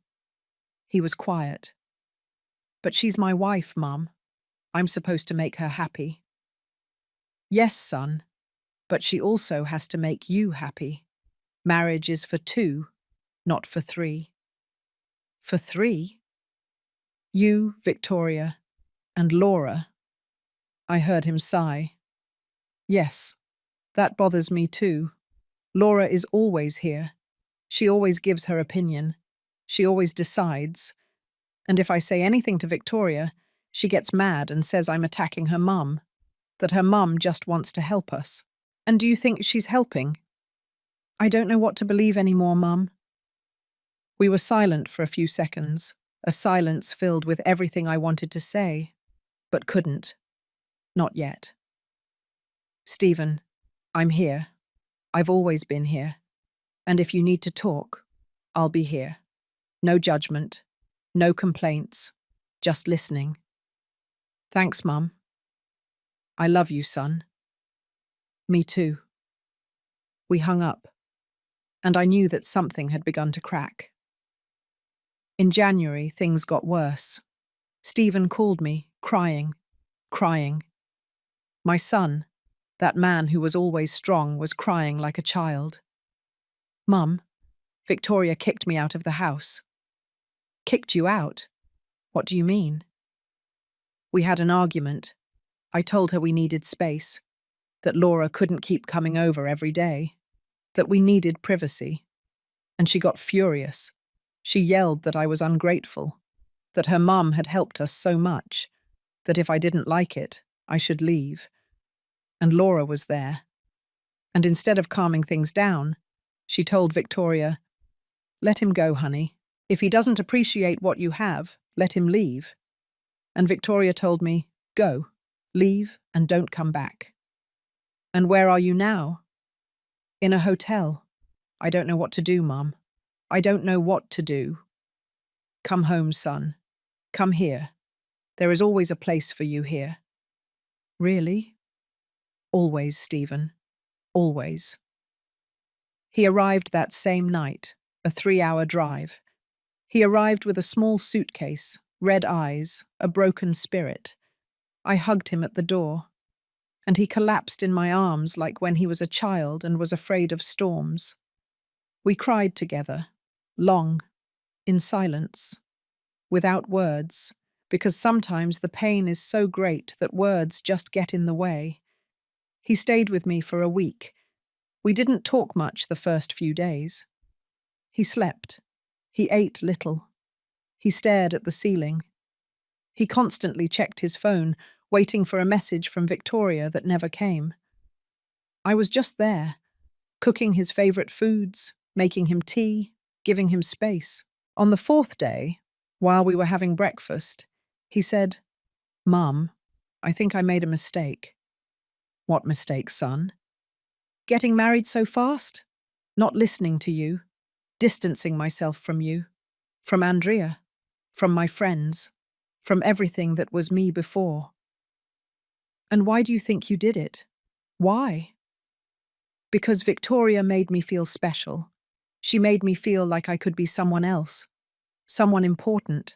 He was quiet. "But she's my wife, Mum. I'm supposed to make her happy." "Yes, son, but she also has to make you happy. Marriage is for two, not for three." "For three?" "You, Victoria, and Laura." I heard him sigh. "Yes, that bothers me too. Laura is always here. She always gives her opinion. She always decides. And if I say anything to Victoria, she gets mad and says I'm attacking her mum, that her mum just wants to help us." "And do you think she's helping?" "I don't know what to believe anymore, Mum." We were silent for a few seconds, a silence filled with everything I wanted to say, but couldn't. Not yet. "Stephen, I'm here. I've always been here. And if you need to talk, I'll be here. No judgment, no complaints, just listening." Thanks, Mum. I love you, son. Me too. We hung up, and I knew that something had begun to crack. In January, things got worse. Stephen called me, crying, crying. My son, that man who was always strong, was crying like a child. Mum, Victoria kicked me out of the house. Kicked you out? What do you mean? We had an argument. I told her we needed space, that Laura couldn't keep coming over every day, that we needed privacy. And she got furious. She yelled that I was ungrateful, that her mum had helped us so much, that if I didn't like it, I should leave. And Laura was there. And instead of calming things down, she told Victoria, "Let him go, honey. If he doesn't appreciate what you have, let him leave." And Victoria told me, "Go, leave, and don't come back." And where are you now? In a hotel. I don't know what to do, Mum. I don't know what to do. Come home, son. Come here. There is always a place for you here. Really? Always, Stephen. Always. He arrived that same night, a 3-hour drive. He arrived with a small suitcase, red eyes, a broken spirit. I hugged him at the door, and he collapsed in my arms like when he was a child and was afraid of storms. We cried together, long, in silence, without words, because sometimes the pain is so great that words just get in the way. He stayed with me for a week. We didn't talk much the first few days. He slept. He ate little. He stared at the ceiling. He constantly checked his phone, waiting for a message from Victoria that never came. I was just there, cooking his favorite foods, making him tea, giving him space. On the 4th day, while we were having breakfast, he said, "Mum, I think I made a mistake." "What mistake, son?" "Getting married so fast? Not listening to you, distancing myself from you, from Andrea, from my friends, from everything that was me before." "And why do you think you did it? Why?" "Because Victoria made me feel special. She made me feel like I could be someone else, someone important.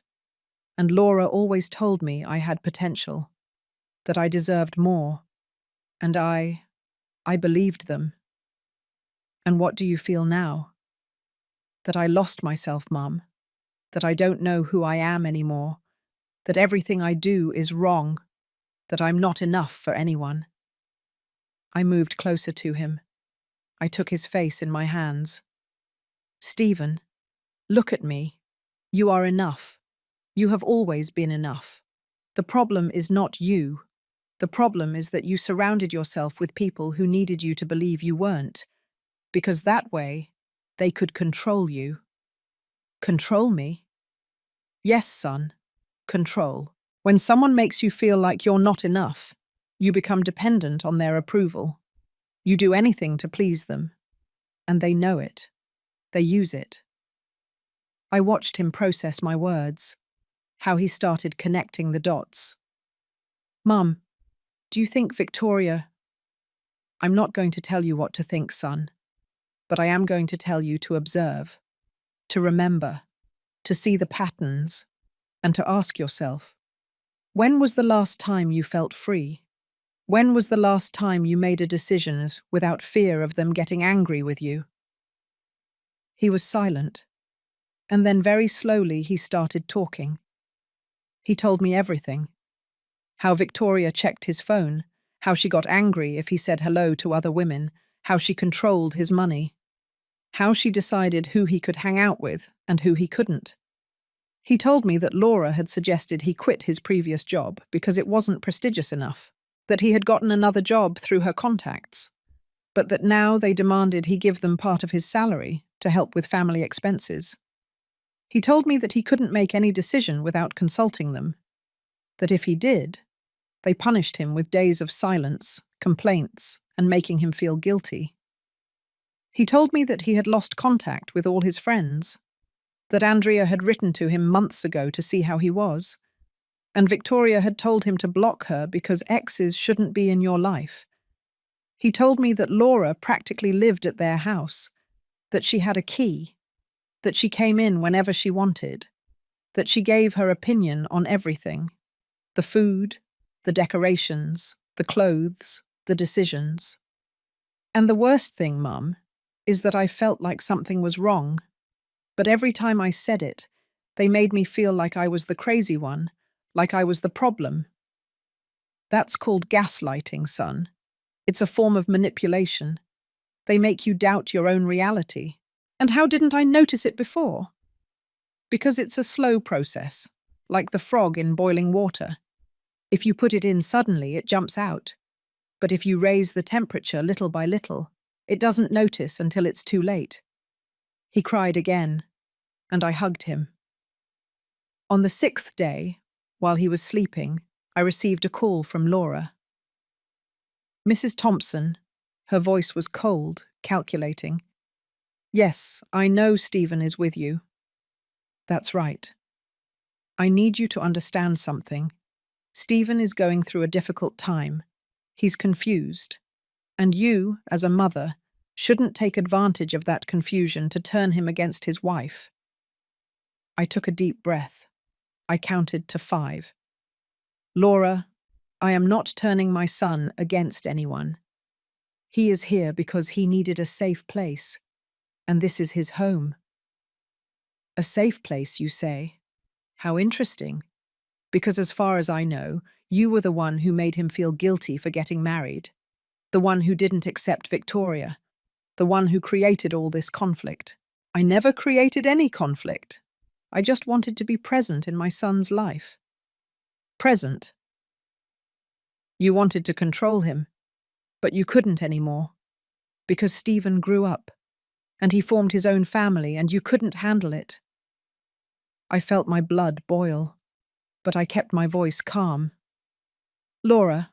And Laura always told me I had potential, that I deserved more. And I believed them." "And what do you feel now?" "That I lost myself, Mum. That I don't know who I am anymore. That everything I do is wrong. That I'm not enough for anyone." I moved closer to him. I took his face in my hands. "Stephen, look at me. You are enough. You have always been enough. The problem is not you. The problem is that you surrounded yourself with people who needed you to believe you weren't, because that way they could control you." "Control me?" "Yes, son. Control. When someone makes you feel like you're not enough, you become dependent on their approval. You do anything to please them. And they know it. They use it." I watched him process my words, how he started connecting the dots. "Mum, do you think Victoria—" "I'm not going to tell you what to think, son, but I am going to tell you to observe, to remember, to see the patterns, and to ask yourself, when was the last time you felt free? When was the last time you made a decision without fear of them getting angry with you?" He was silent, and then very slowly he started talking. He told me everything. How Victoria checked his phone, how she got angry if he said hello to other women, how she controlled his money, how she decided who he could hang out with and who he couldn't. He told me that Laura had suggested he quit his previous job because it wasn't prestigious enough, that he had gotten another job through her contacts, but that now they demanded he give them part of his salary to help with family expenses. He told me that he couldn't make any decision without consulting them, that if he did, they punished him with days of silence, complaints, and making him feel guilty. He told me that he had lost contact with all his friends, that Andrea had written to him months ago to see how he was, And Victoria had told him to block her because exes shouldn't be in your life. He told me that Laura practically lived at their house, that she had a key, that she came in whenever she wanted, that she gave her opinion on everything: the food, the decorations, the clothes, the decisions. And the worst thing, Mum, is that I felt like something was wrong. But every time I said it, they made me feel like I was the crazy one, like I was the problem. That's called gaslighting, son. It's a form of manipulation. They make you doubt your own reality. And how didn't I notice it before? Because it's a slow process, like the frog in boiling water. If you put it in suddenly, it jumps out. But if you raise the temperature little by little, it doesn't notice until it's too late. He cried again, and I hugged him. On the 6th day, while he was sleeping, I received a call from Laura. Mrs. Thompson, her voice was cold, calculating. Yes, I know Stephen is with you. That's right. I need you to understand something. Stephen is going through a difficult time. He's confused. And you, as a mother, shouldn't take advantage of that confusion to turn him against his wife. I took a deep breath. I counted to 5. Laura, I am not turning my son against anyone. He is here because he needed a safe place, and this is his home. A safe place, you say? How interesting. Because as far as I know, you were the one who made him feel guilty for getting married, the one who didn't accept Victoria, the one who created all this conflict. I never created any conflict. I just wanted to be present in my son's life. Present. You wanted to control him, but you couldn't anymore, because Stephen grew up, and he formed his own family, and you couldn't handle it. I felt my blood boil, but I kept my voice calm. Laura,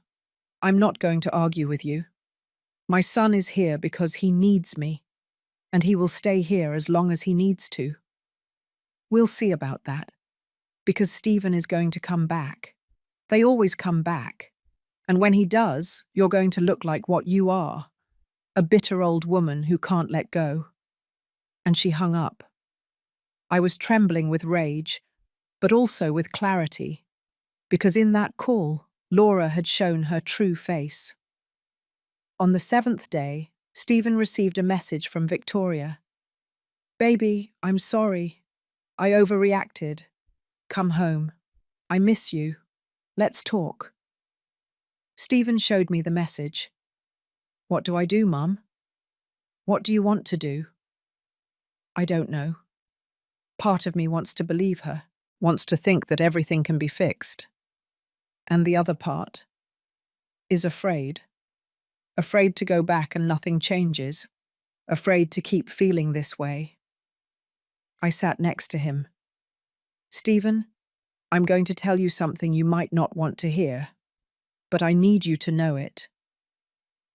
I'm not going to argue with you. My son is here because he needs me, and he will stay here as long as he needs to. We'll see about that, because Stephen is going to come back. They always come back, and when he does, you're going to look like what you are, a bitter old woman who can't let go. And she hung up. I was trembling with rage, but also with clarity, because in that call, Laura had shown her true face. On the 7th day, Stephen received a message from Victoria. Baby, I'm sorry. I overreacted. Come home. I miss you. Let's talk. Stephen showed me the message. What do I do, Mum? What do you want to do? I don't know. Part of me wants to believe her, wants to think that everything can be fixed. And the other part is afraid. Afraid to go back and nothing changes. Afraid to keep feeling this way. I sat next to him. Stephen, I'm going to tell you something you might not want to hear, but I need you to know it.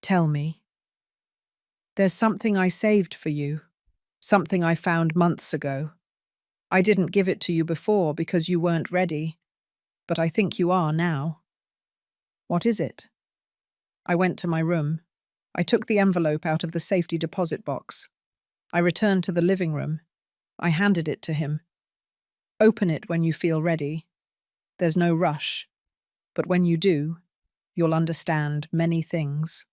Tell me. There's something I saved for you, something I found months ago. I didn't give it to you before because you weren't ready, but I think you are now. What is it? I went to my room. I took the envelope out of the safety deposit box. I returned to the living room. I handed it to him. Open it when you feel ready. There's no rush, but when you do, you'll understand many things.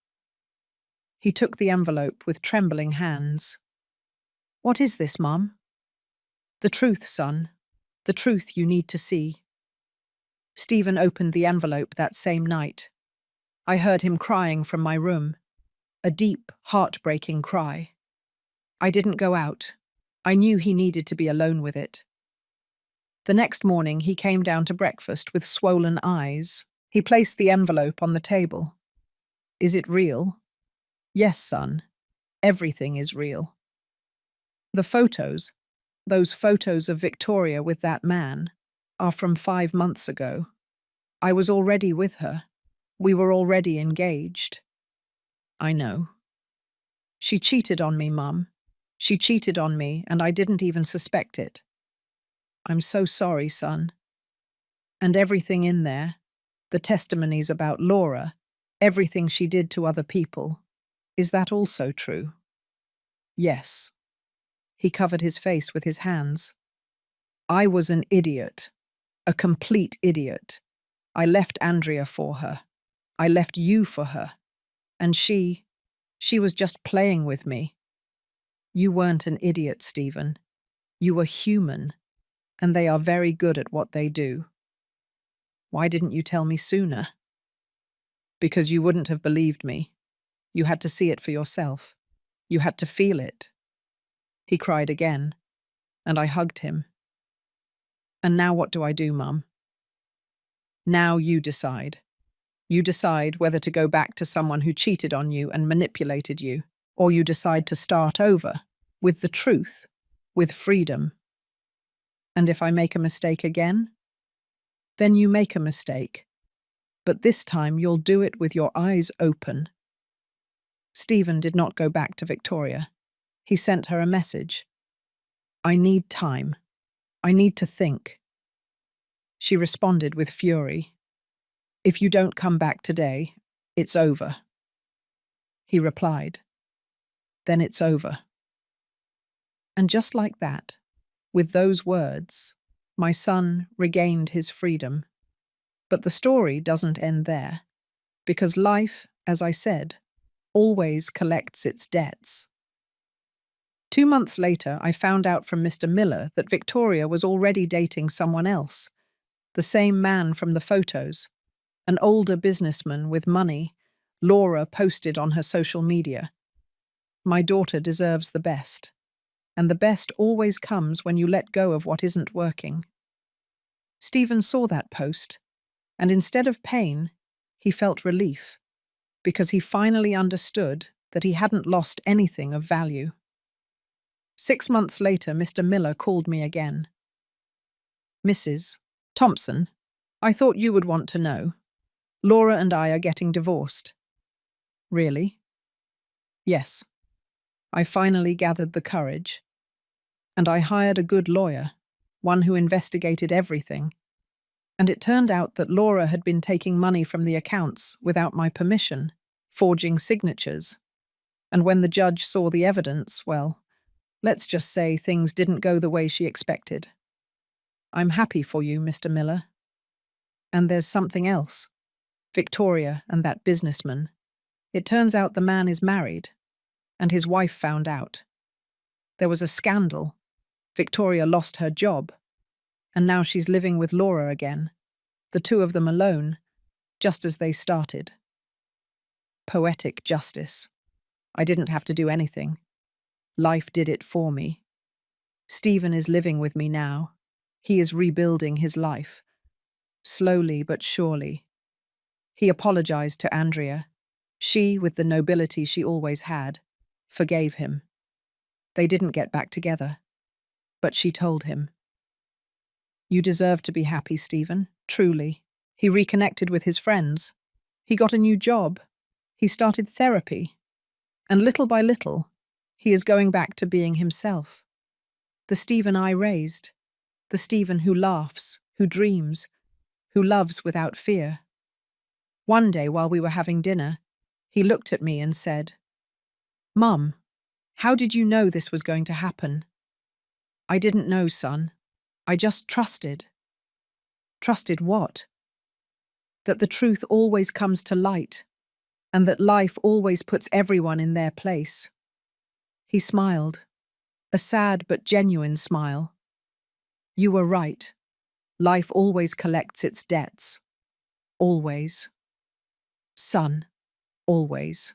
He took the envelope with trembling hands. What is this, Mum? The truth, son. The truth you need to see. Stephen opened the envelope that same night. I heard him crying from my room. A deep, heartbreaking cry. I didn't go out. I knew he needed to be alone with it. The next morning, he came down to breakfast with swollen eyes. He placed the envelope on the table. Is it real? Yes, son. Everything is real. The photos, those photos of Victoria with that man, are from 5 months ago. I was already with her. We were already engaged. I know. She cheated on me, Mum. She cheated on me, and I didn't even suspect it. I'm so sorry, son. And everything in there, the testimonies about Laura, everything she did to other people, is that also true? Yes. He covered his face with his hands. I was an idiot, a complete idiot. I left Andrea for her. I left you for her. And she was just playing with me. You weren't an idiot, Stephen. You were human, and they are very good at what they do. Why didn't you tell me sooner? Because you wouldn't have believed me. You had to see it for yourself. You had to feel it. He cried again, and I hugged him. And now what do I do, Mum? Now you decide. You decide whether to go back to someone who cheated on you and manipulated you, or you decide to start over, with the truth, with freedom. And if I make a mistake again? Then you make a mistake. But this time you'll do it with your eyes open. Stephen did not go back to Victoria. He sent her a message. I need time. I need to think. She responded with fury. If you don't come back today, it's over. He replied. Then it's over. And just like that, with those words, my son regained his freedom. But the story doesn't end there, because life, as I said, always collects its debts. 2 months later, I found out from Mr. Miller that Victoria was already dating someone else, the same man from the photos, an older businessman with money. Laura posted on her social media. My daughter deserves the best, and the best always comes when you let go of what isn't working. Stephen saw that post, and instead of pain, he felt relief, because he finally understood that he hadn't lost anything of value. 6 months later, Mr. Miller called me again. Mrs. Thompson, I thought you would want to know. Laura and I are getting divorced. Really? Yes. I finally gathered the courage. And I hired a good lawyer, one who investigated everything. And it turned out that Laura had been taking money from the accounts without my permission, forging signatures. And when the judge saw the evidence, well, let's just say things didn't go the way she expected. I'm happy for you, Mr. Miller. And there's something else. Victoria and that businessman. It turns out the man is married, and his wife found out. There was a scandal. Victoria lost her job, and now she's living with Laura again, the two of them alone, just as they started. Poetic justice. I didn't have to do anything. Life did it for me. Stephen is living with me now. He is rebuilding his life. Slowly but surely. He apologized to Andrea. She, with the nobility she always had, forgave him. They didn't get back together, but she told him. You deserve to be happy, Stephen, truly. He reconnected with his friends. He got a new job. He started therapy. And little by little, he is going back to being himself. The Stephen I raised. The Stephen who laughs, who dreams, who loves without fear. One day while we were having dinner, he looked at me and said, Mum, how did you know this was going to happen? I didn't know, son. I just trusted. Trusted what? That the truth always comes to light, and that life always puts everyone in their place. He smiled, a sad but genuine smile. You were right. Life always collects its debts. Always. Son, always.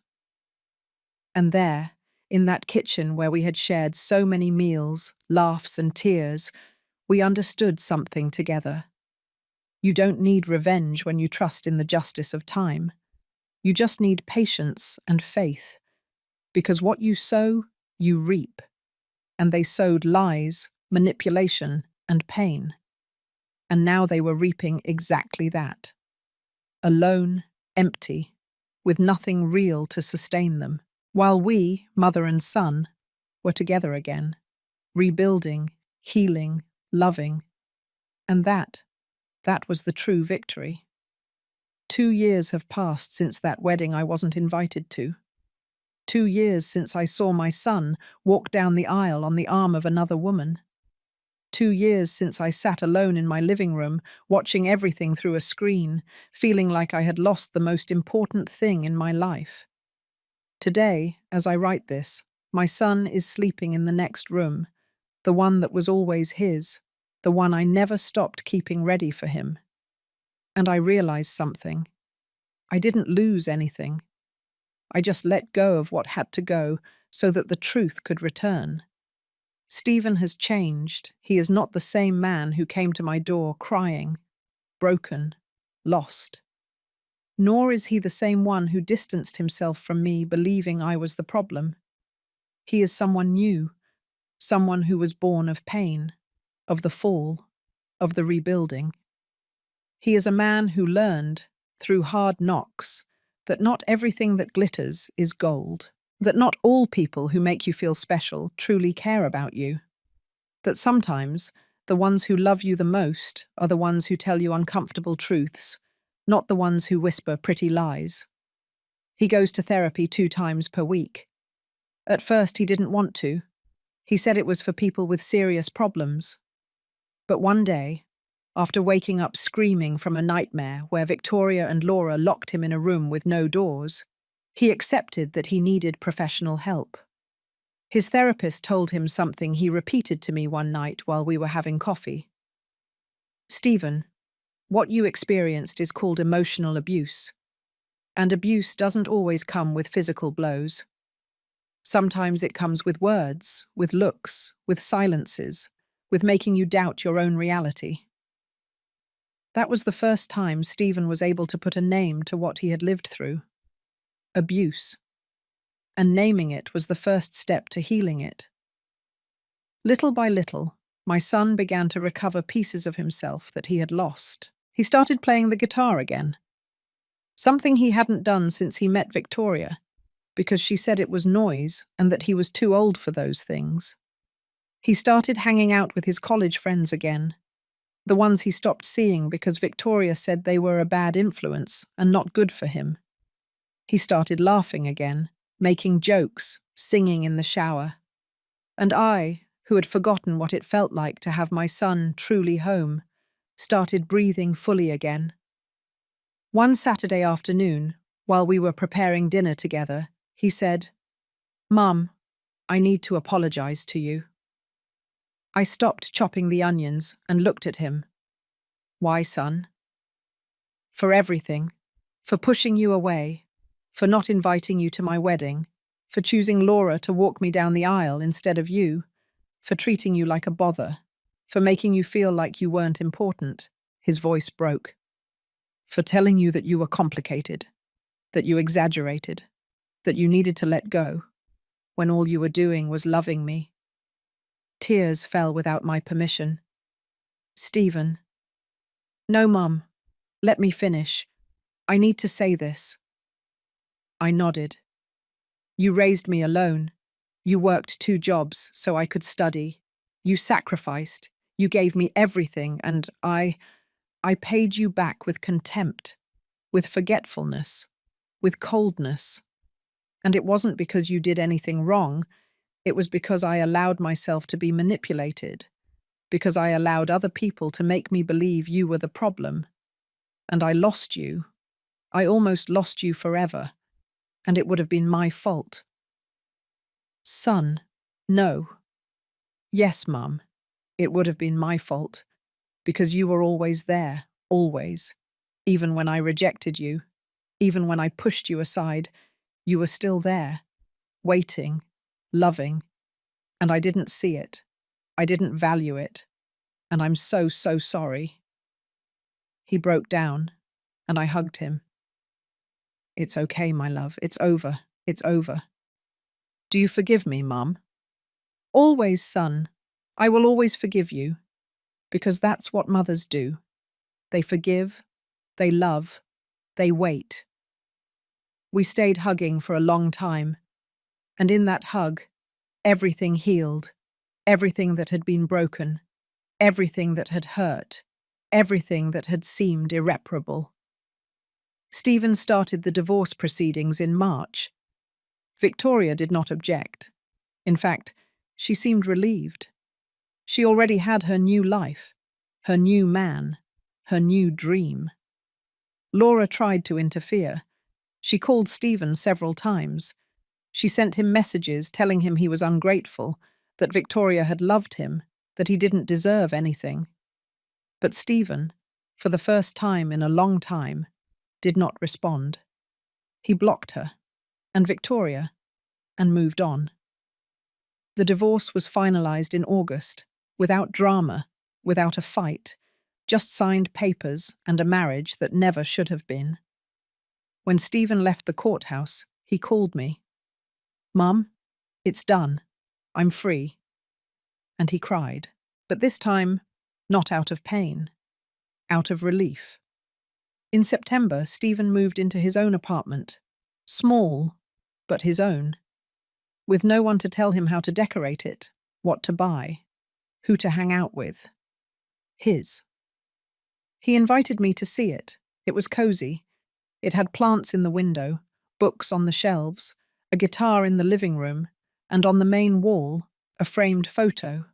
And there, in that kitchen where we had shared so many meals, laughs and tears, we understood something together. You don't need revenge when you trust in the justice of time. You just need patience and faith, because what you sow, you reap. And they sowed lies, manipulation, and pain. And now they were reaping exactly that. Alone, empty, with nothing real to sustain them, while we, mother and son, were together again, rebuilding, healing, loving. And that, That was the true victory. 2 years have passed since that wedding I wasn't invited to. 2 years since I saw my son walk down the aisle on the arm of another woman. 2 years since I sat alone in my living room, watching everything through a screen, feeling like I had lost the most important thing in my life. Today, as I write this, my son is sleeping in the next room, the one that was always his, the one I never stopped keeping ready for him. And I realized something. I didn't lose anything. I just let go of what had to go so that the truth could return. Stephen has changed. He is not the same man who came to my door crying, broken, lost. Nor is he the same one who distanced himself from me believing I was the problem. He is someone new, someone who was born of pain, of the fall, of the rebuilding. He is a man who learned, through hard knocks, that not everything that glitters is gold, that not all people who make you feel special truly care about you, that sometimes the ones who love you the most are the ones who tell you uncomfortable truths, not the ones who whisper pretty lies. He goes to therapy 2 times per week. At first he didn't want to. He said it was for people with serious problems. But one day, after waking up screaming from a nightmare where Victoria and Laura locked him in a room with no doors, he accepted that he needed professional help. His therapist told him something he repeated to me one night while we were having coffee. "Stephen, what you experienced is called emotional abuse. And abuse doesn't always come with physical blows. Sometimes it comes with words, with looks, with silences, with making you doubt your own reality." That was the first time Stephen was able to put a name to what he had lived through. Abuse. And naming it was the first step to healing it. Little by little, my son began to recover pieces of himself that he had lost. He started playing the guitar again. Something he hadn't done since he met Victoria, because she said it was noise and that he was too old for those things. He started hanging out with his college friends again, the ones he stopped seeing because Victoria said they were a bad influence and not good for him. He started laughing again, making jokes, singing in the shower. And I, who had forgotten what it felt like to have my son truly home, started breathing fully again. One Saturday afternoon, while we were preparing dinner together, he said, "Mum, I need to apologize to you." I stopped chopping the onions and looked at him. "Why, son?" "For everything. For pushing you away. For not inviting you to my wedding. For choosing Laura to walk me down the aisle instead of you. For treating you like a bother. For making you feel like you weren't important." His voice broke. "For telling you that you were complicated. That you exaggerated. That you needed to let go. When all you were doing was loving me." Tears fell without my permission. "Stephen." "No, Mum. Let me finish. I need to say this." I nodded. "You raised me alone. You worked 2 jobs so I could study. You sacrificed. You gave me everything, and I paid you back with contempt, with forgetfulness, with coldness. And it wasn't because you did anything wrong. It was because I allowed myself to be manipulated, because I allowed other people to make me believe you were the problem. And I lost you. I almost lost you forever. And it would have been my fault." "Son, no." "Yes, Mum, it would have been my fault. Because you were always there, always. Even when I rejected you, even when I pushed you aside, you were still there, waiting, loving. And I didn't see it. I didn't value it. And I'm so, so sorry." He broke down, and I hugged him. "It's okay, my love. It's over. It's over." "Do you forgive me, Mum?" "Always, son. I will always forgive you. Because that's what mothers do. They forgive, they love, they wait." We stayed hugging for a long time. And in that hug, everything healed. Everything that had been broken. Everything that had hurt. everything that had seemed irreparable. Stephen started the divorce proceedings in March. Victoria did not object. In fact, she seemed relieved. She already had her new life, her new man, her new dream. Laura tried to interfere. She called Stephen several times. She sent him messages telling him he was ungrateful, that Victoria had loved him, that he didn't deserve anything. But Stephen, for the first time in a long time, did not respond. He blocked her, and Victoria, and moved on. The divorce was finalized in August, without drama, without a fight, just signed papers and a marriage that never should have been. When Stephen left the courthouse, he called me. "Mum, it's done. I'm free." And he cried, but this time, not out of pain, out of relief. In September, Stephen moved into his own apartment, small, but his own, with no one to tell him how to decorate it, what to buy, who to hang out with. His. He invited me to see it. It was cozy. It had plants in the window, books on the shelves, a guitar in the living room, and on the main wall, a framed photo,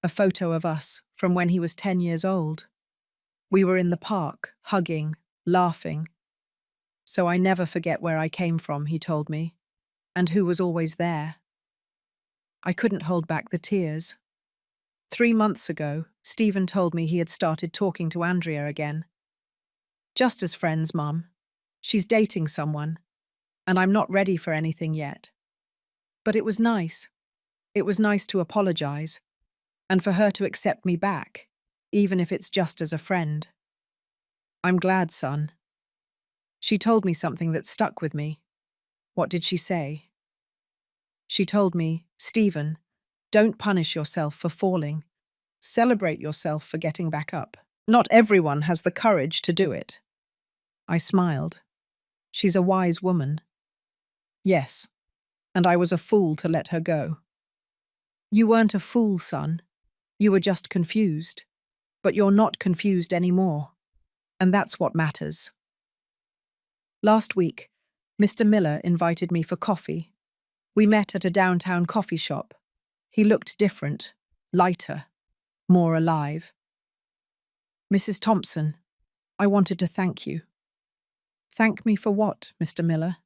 a photo of us from when he was 10 years old. We were in the park, hugging, laughing. "So I never forget where I came from," he told me, "and who was always there." I couldn't hold back the tears. 3 months ago, Stephen told me he had started talking to Andrea again. "Just as friends, Mum. She's dating someone, and I'm not ready for anything yet." But it was nice. It was nice to apologize, and for her to accept me back, even if it's just as a friend. "I'm glad, son." She told me something that stuck with me. What did she say? She told me, "Stephen, don't punish yourself for falling. Celebrate yourself for getting back up. Not everyone has the courage to do it." I smiled. She's a wise woman. Yes, and I was a fool to let her go. "You weren't a fool, son. You were just confused. But you're not confused anymore. And that's what matters." Last week, Mr. Miller invited me for coffee. We met at a downtown coffee shop. He looked different, lighter, more alive. "Mrs. Thompson, I wanted to thank you." "Thank me for what, Mr. Miller?"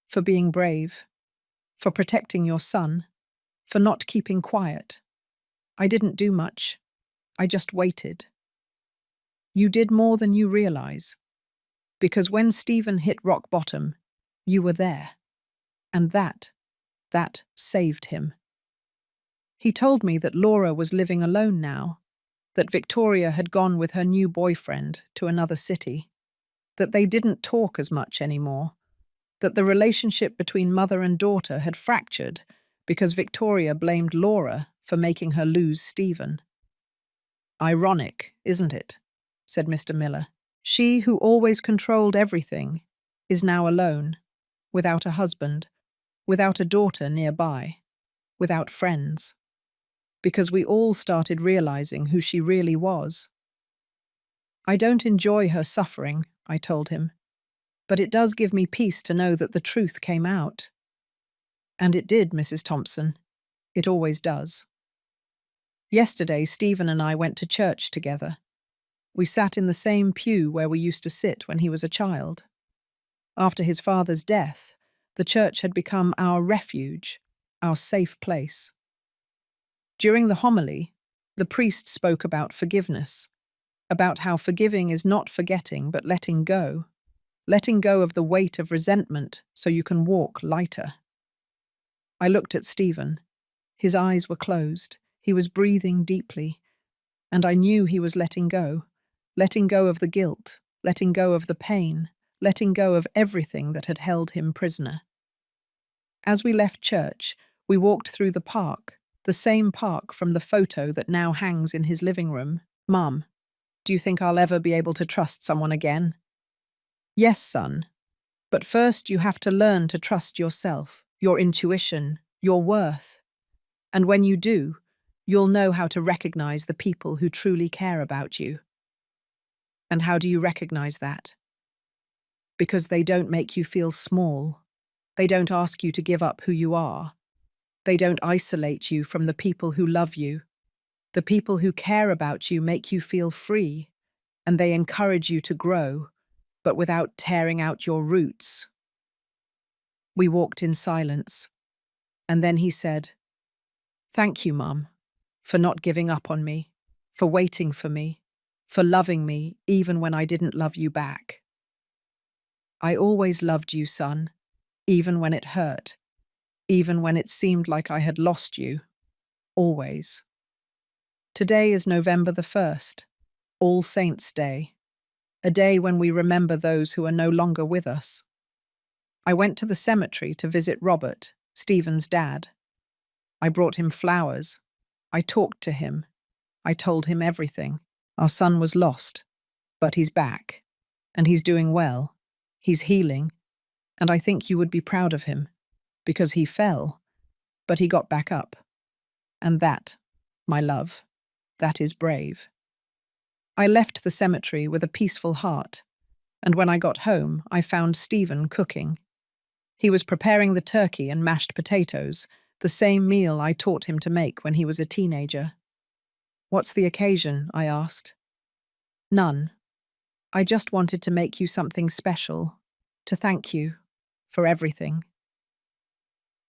"For being brave, for protecting your son, for not keeping quiet. I didn't do much. I just waited." "You did more than you realize. Because when Stephen hit rock bottom, you were there. And that saved him." He told me that Laura was living alone now, that Victoria had gone with her new boyfriend to another city, that they didn't talk as much anymore, that the relationship between mother and daughter had fractured because Victoria blamed Laura for making her lose Stephen. "Ironic, isn't it?" said Mr. Miller. "She who always controlled everything is now alone, without a husband, without a daughter nearby, without friends. Because we all started realizing who she really was." "I don't enjoy her suffering," I told him, "but it does give me peace to know that the truth came out." And it did, Mrs. Thompson. It always does. Yesterday, Stephen and I went to church together. We sat in the same pew where we used to sit when he was a child. After his father's death, the church had become our refuge, our safe place. During the homily, the priest spoke about forgiveness, about how forgiving is not forgetting but letting go of the weight of resentment so you can walk lighter. I looked at Stephen. His eyes were closed. He was breathing deeply, and I knew he was letting go of the guilt, letting go of the pain, letting go of everything that had held him prisoner. As we left church, we walked through the park, the same park from the photo that now hangs in his living room. "Mum, do you think I'll ever be able to trust someone again?" "Yes, son. But first you have to learn to trust yourself, your intuition, your worth. And when you do, you'll know how to recognize the people who truly care about you." And how do you recognize that? Because they don't make you feel small. They don't ask you to give up who you are. They don't isolate you from the people who love you. The people who care about you make you feel free, and they encourage you to grow, but without tearing out your roots. We walked in silence, and then he said, "Thank you, Mum, for not giving up on me, for waiting for me, for loving me even when I didn't love you back. I always loved you, son, even when it hurt, even when it seemed like I had lost you, always." Today is November the 1st, All Saints' Day, a day when we remember those who are no longer with us. I went to the cemetery to visit Robert, Stephen's dad. I brought him flowers. I talked to him. I told him everything. Our son was lost, but he's back, and he's doing well. He's healing, and I think you would be proud of him, because he fell, but he got back up. And that, my love, that is brave. I left the cemetery with a peaceful heart, and when I got home, I found Stephen cooking. He was preparing the turkey and mashed potatoes, the same meal I taught him to make when he was a teenager. "What's the occasion?" I asked. "None. I just wanted to make you something special, to thank you for everything."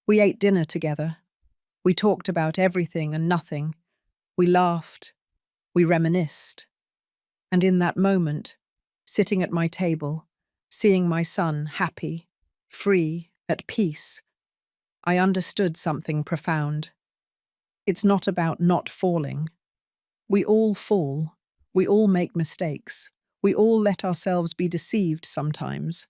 We ate dinner together. We talked about everything and nothing. We laughed. We reminisced. And in that moment, sitting at my table, seeing my son happy, free, at peace, I understood something profound. It's not about not falling. We all fall. We all make mistakes. We all let ourselves be deceived sometimes.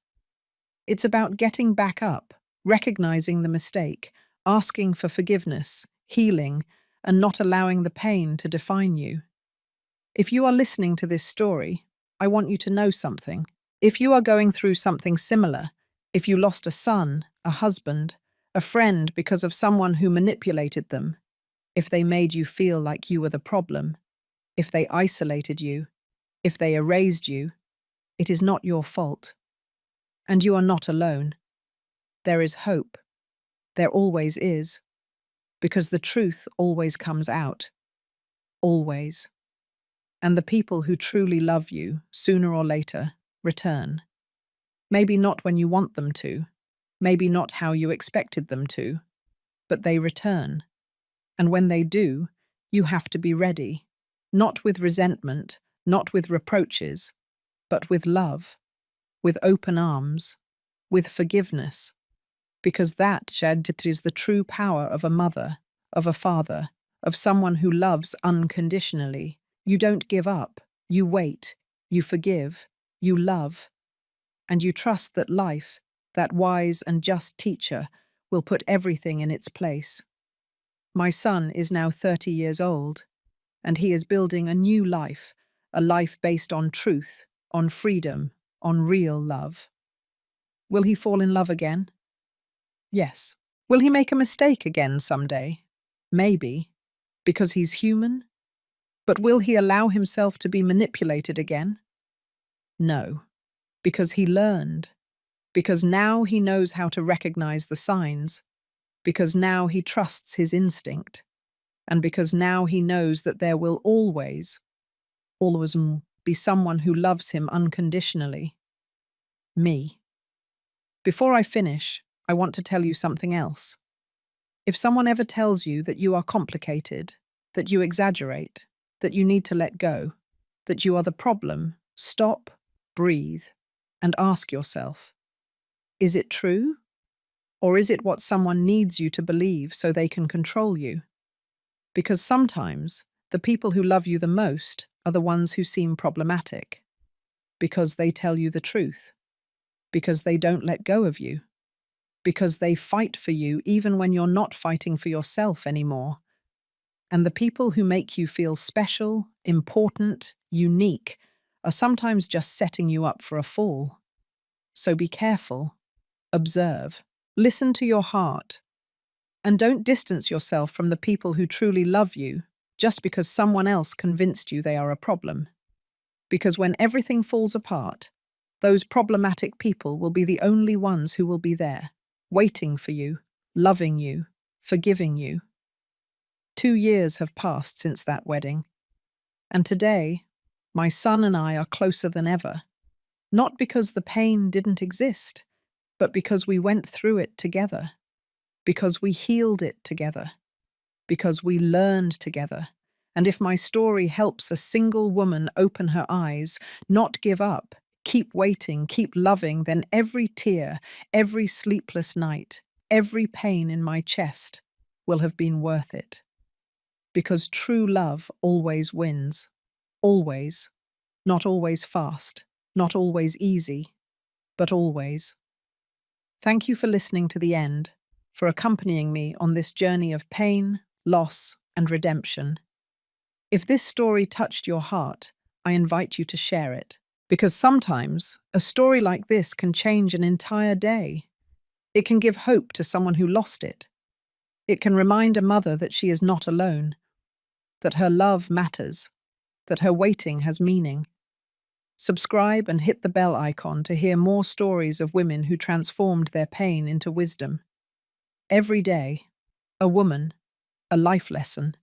It's about getting back up, recognizing the mistake, asking for forgiveness, healing, and not allowing the pain to define you. If you are listening to this story, I want you to know something. If you are going through something similar, if you lost a son, a husband, a friend because of someone who manipulated them, if they made you feel like you were the problem, if they isolated you, if they erased you, it is not your fault. And you are not alone. There is hope. There always is. Because the truth always comes out. Always. And the people who truly love you, sooner or later, return. Maybe not when you want them to, maybe not how you expected them to, but they return. And when they do, you have to be ready, not with resentment, not with reproaches, but with love, with open arms, with forgiveness, because that is the true power of a mother, of a father, of someone who loves unconditionally. You don't give up, you wait, you forgive, you love, and you trust that life, that wise and just teacher, will put everything in its place. My son is now 30 years old, and he is building a new life, a life based on truth, on freedom, on real love. Will he fall in love again? Yes. Will he make a mistake again someday? Maybe, because he's human. But will he allow himself to be manipulated again? No, because he learned. Because now he knows how to recognize the signs. Because now he trusts his instinct. And because now he knows that there will always be someone who loves him unconditionally. Me. Before I finish, I want to tell you something else. If someone ever tells you that you are complicated, that you exaggerate, that you need to let go, that you are the problem, stop, breathe, and ask yourself, is it true? Or is it what someone needs you to believe so they can control you? Because sometimes the people who love you the most are the ones who seem problematic. Because they tell you the truth. Because they don't let go of you. Because they fight for you even when you're not fighting for yourself anymore. And the people who make you feel special, important, unique are sometimes just setting you up for a fall. So be careful, observe, listen to your heart, and don't distance yourself from the people who truly love you just because someone else convinced you they are a problem. Because when everything falls apart, those problematic people will be the only ones who will be there, waiting for you, loving you, forgiving you. 2 years have passed since that wedding, and today, my son and I are closer than ever, not because the pain didn't exist, but because we went through it together, because we healed it together, because we learned together. And if my story helps a single woman open her eyes, not give up, keep waiting, keep loving, then every tear, every sleepless night, every pain in my chest will have been worth it. Because true love always wins. Always. Not always fast, not always easy, but always. Thank you for listening to the end, for accompanying me on this journey of pain, loss, and redemption. If this story touched your heart, I invite you to share it, because sometimes a story like this can change an entire day. It can give hope to someone who lost it. It can remind a mother that she is not alone, that her love matters, that her waiting has meaning. Subscribe and hit the bell icon to hear more stories of women who transformed their pain into wisdom. Every day, a woman, a life lesson.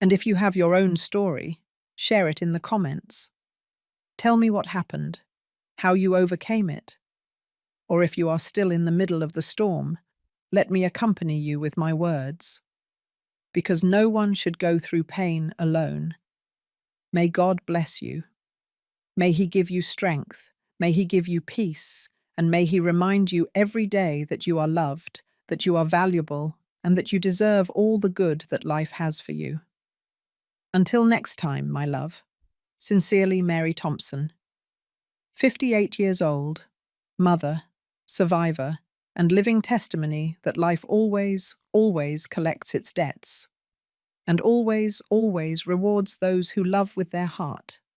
And if you have your own story, share it in the comments. Tell me what happened, how you overcame it. Or if you are still in the middle of the storm, let me accompany you with my words. Because no one should go through pain alone. May God bless you. May He give you strength, may He give you peace, and may He remind you every day that you are loved, that you are valuable, and that you deserve all the good that life has for you. Until next time, my love. Sincerely, Mary Thompson. 58 years old, mother, survivor, and living testimony that life always, always collects its debts, and always, always rewards those who love with their heart.